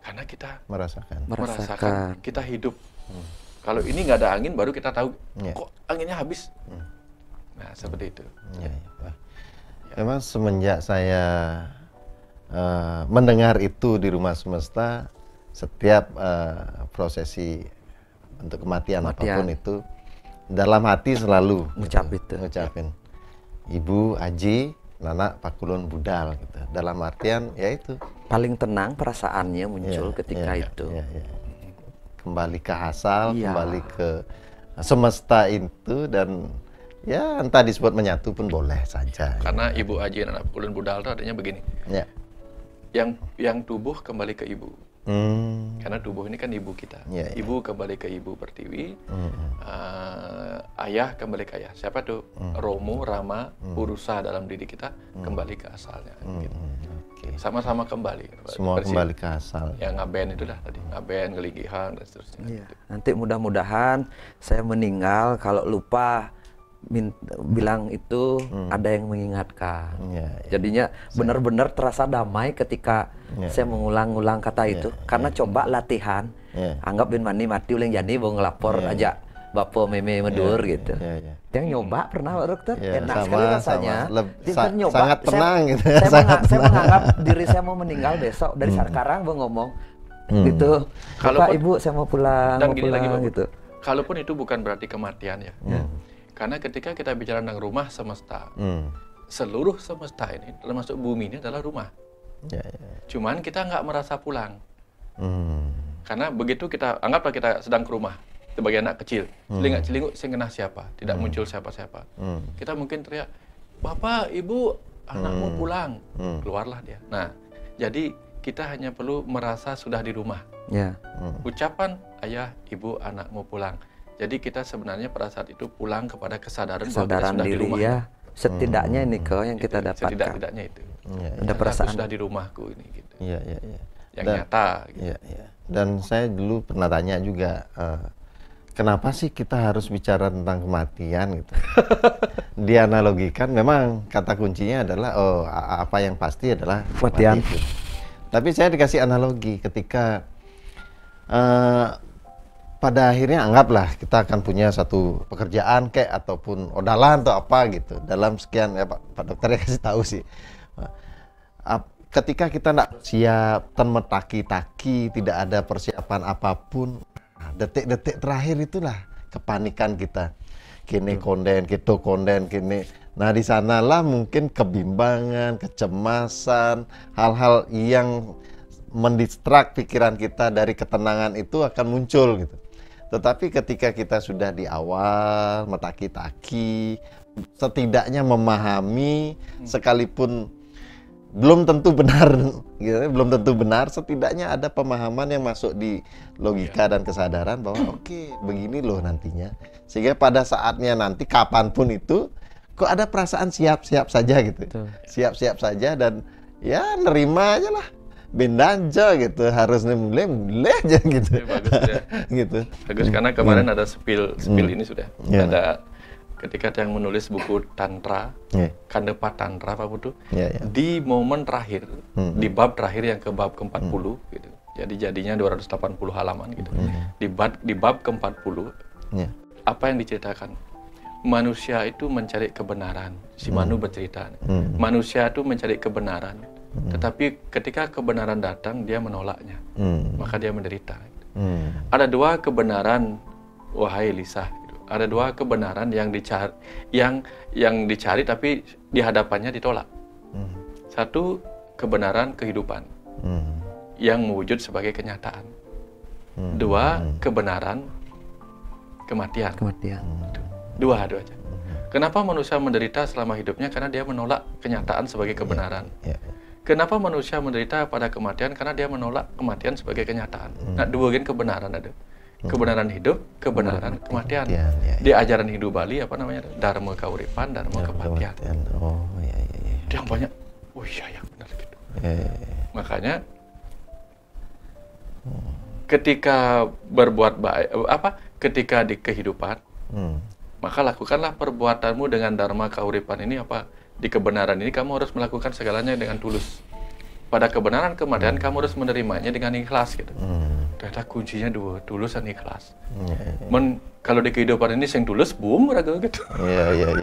S3: Karena kita merasakan kita hidup. Kalau ini nggak ada angin, baru kita tahu kok anginnya habis. Nah, seperti itu.
S1: Memang semenjak saya mendengar itu di Rumah Semesta, setiap prosesi untuk kematian apapun itu, dalam hati selalu ngucapin Ibu Aji Nana Pakulun Budal gitu. Dalam artian yaitu
S2: paling tenang perasaannya muncul ketika itu.
S1: Kembali ke asal, kembali ke semesta itu, dan ya entah disebut menyatu pun boleh saja.
S3: Karena Ibu Aji Nana Pakulun Budal itu artinya begini. Yang tubuh kembali ke ibu. Karena tubuh ini kan ibu kita. Ibu kembali ke ibu pertiwi. Ayah kembali ke ayah. Siapa tuh? Romo, Rama, Purusa dalam diri kita kembali ke asalnya. Gitu. Sama-sama kembali.
S1: Semua kembali ke asal.
S3: Yang ngaben itu dah tadi. Ngaben, ngeligihan dan seterusnya. Gitu.
S2: Nanti mudah-mudahan saya meninggal, kalau lupa bilang itu ada yang mengingatkan. Jadinya benar-benar terasa damai ketika saya mengulang-ulang kata itu. Karena coba latihan, anggap bin mani mati ulang jadi mau ngelapor aja bapak meme medur gitu. Yang nyoba pernah Pak Dokter? Enak sekali rasanya. Nyoba,
S1: sangat tenang gitu.
S2: Saya menganggap diri saya mau meninggal besok, dari sekarang mau ngomong gitu. Bapak Ibu saya mau pulang,
S3: dan gini lagi gitu. Kalaupun itu bukan berarti kematian ya. Karena ketika kita bicara tentang rumah semesta, seluruh semesta ini, termasuk bumi ini adalah rumah. Cuman kita nggak merasa pulang. Karena begitu kita, anggaplah kita sedang ke rumah, sebagai anak kecil, celingak-celinguk sing kena siapa, tidak muncul siapa-siapa. Kita mungkin teriak, "Bapak, Ibu, anakmu pulang." Keluarlah dia. Nah, jadi kita hanya perlu merasa sudah di rumah.
S2: Ya.
S3: Ucapan ayah, ibu, anakmu pulang. Jadi kita sebenarnya pada saat itu pulang kepada kesadaran bahwa kita sudah di
S2: diri
S3: rumah.
S2: ya. Setidaknya ini kau yang kita dapatkan.
S3: Setidak-tidaknya itu.
S2: Ada perasaan.
S3: Aku sudah di rumahku ini gitu.
S1: Iya, iya, iya.
S3: Yang nyata. Gitu.
S1: Iya, iya. Dan saya dulu pernah tanya juga, kenapa sih kita harus bicara tentang kematian gitu? Dianalogikan, memang kata kuncinya adalah apa yang pasti adalah
S2: Kematian.
S1: mati itu. Tapi saya dikasih analogi ketika pada akhirnya anggaplah kita akan punya satu pekerjaan kayak ataupun odalan atau apa gitu dalam sekian ya Pak Dokter ya kasih tahu sih. Ketika kita tidak siap, termetaki-taki, tidak ada persiapan apapun, detik-detik terakhir itulah kepanikan kita. Kini konden, gitu konden, kini. Nah di sanalah mungkin kebimbangan, kecemasan, hal-hal yang mendistrak pikiran kita dari ketenangan itu akan muncul gitu. Tetapi ketika kita sudah di awal, metaki-taki, setidaknya memahami, sekalipun belum tentu benar, gitu, belum tentu benar, setidaknya ada pemahaman yang masuk di logika dan kesadaran bahwa oke, begini loh nantinya. Sehingga pada saatnya nanti, kapanpun itu, kok ada perasaan siap-siap saja gitu. Siap-siap saja dan ya nerima aja lah. Bendaja gitu, harus mulai aja gitu.
S3: Ya, bagus ya.
S1: Gitu.
S3: Bagus karena kemarin ada spill ini sudah. Ada ketika yang menulis buku Tantra, Kandepa Tantra Pak Putu, di momen terakhir, di bab terakhir yang ke bab ke-40 gitu. Jadi jadinya 280 halaman gitu. Di bab ke-40 apa yang diceritakan? Manusia itu mencari kebenaran. Si Manu bercerita. Manusia itu mencari kebenaran. Tetapi ketika kebenaran datang, dia menolaknya. Maka dia menderita. Ada dua kebenaran, wahai Lisa. Ada dua kebenaran yang dicari, yang dicari tapi di hadapannya ditolak. Satu, kebenaran kehidupan yang mewujud sebagai kenyataan. Dua, kebenaran kematian. Dua aja. Kenapa manusia menderita selama hidupnya? Karena dia menolak kenyataan sebagai kebenaran. Kenapa manusia menderita pada kematian? Karena dia menolak kematian sebagai kenyataan. Nah, dua gen kebenaran ada. Kebenaran hidup, kebenaran kematian. Di ajaran Hindu Bali apa namanya? Dharma kauripan, dharma kematian.
S1: Oh, iya.
S3: Yang banyak. Oh iya ya benar gitu. Makanya ketika berbuat baik, ketika di kehidupan, maka lakukanlah perbuatanmu dengan dharma kauripan ini apa? Di kebenaran ini kamu harus melakukan segalanya dengan tulus. Pada kebenaran kematian kamu harus menerimanya dengan ikhlas gitu. Ternyata kuncinya dua, tulus dan ikhlas. Kalau di kehidupan ini sing tulus boom raga gitu.
S1: Iya.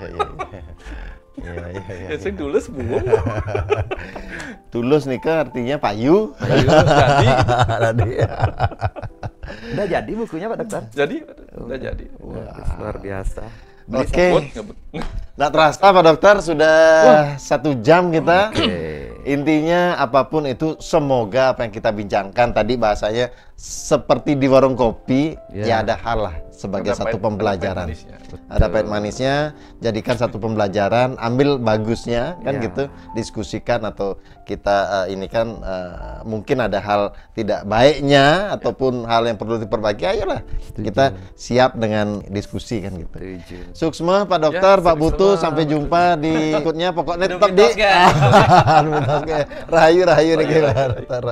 S3: Sing tulus boom.
S1: Tulus nika artinya payu.
S3: Tadi.
S2: Udah jadi bukunya Pak Dokter?
S3: Jadi, udah jadi.
S2: Luar biasa.
S1: Oke. Nggak terasa Pak Dokter sudah 1 jam kita. Intinya apapun itu semoga apa yang kita bincangkan tadi bahasanya seperti di warung kopi ya ada hal lah sebagai satu pembelajaran. Ada pahit manisnya, jadikan satu pembelajaran, ambil bagusnya kan gitu, diskusikan atau kita ini kan mungkin ada hal tidak baiknya ataupun hal yang perlu diperbaiki, ayolah kita siap dengan diskusi kan gitu. Suksma Pak Dokter, Pak Putu, sampai jumpa di berikutnya. Pokoknya tetap di Rahayu nih.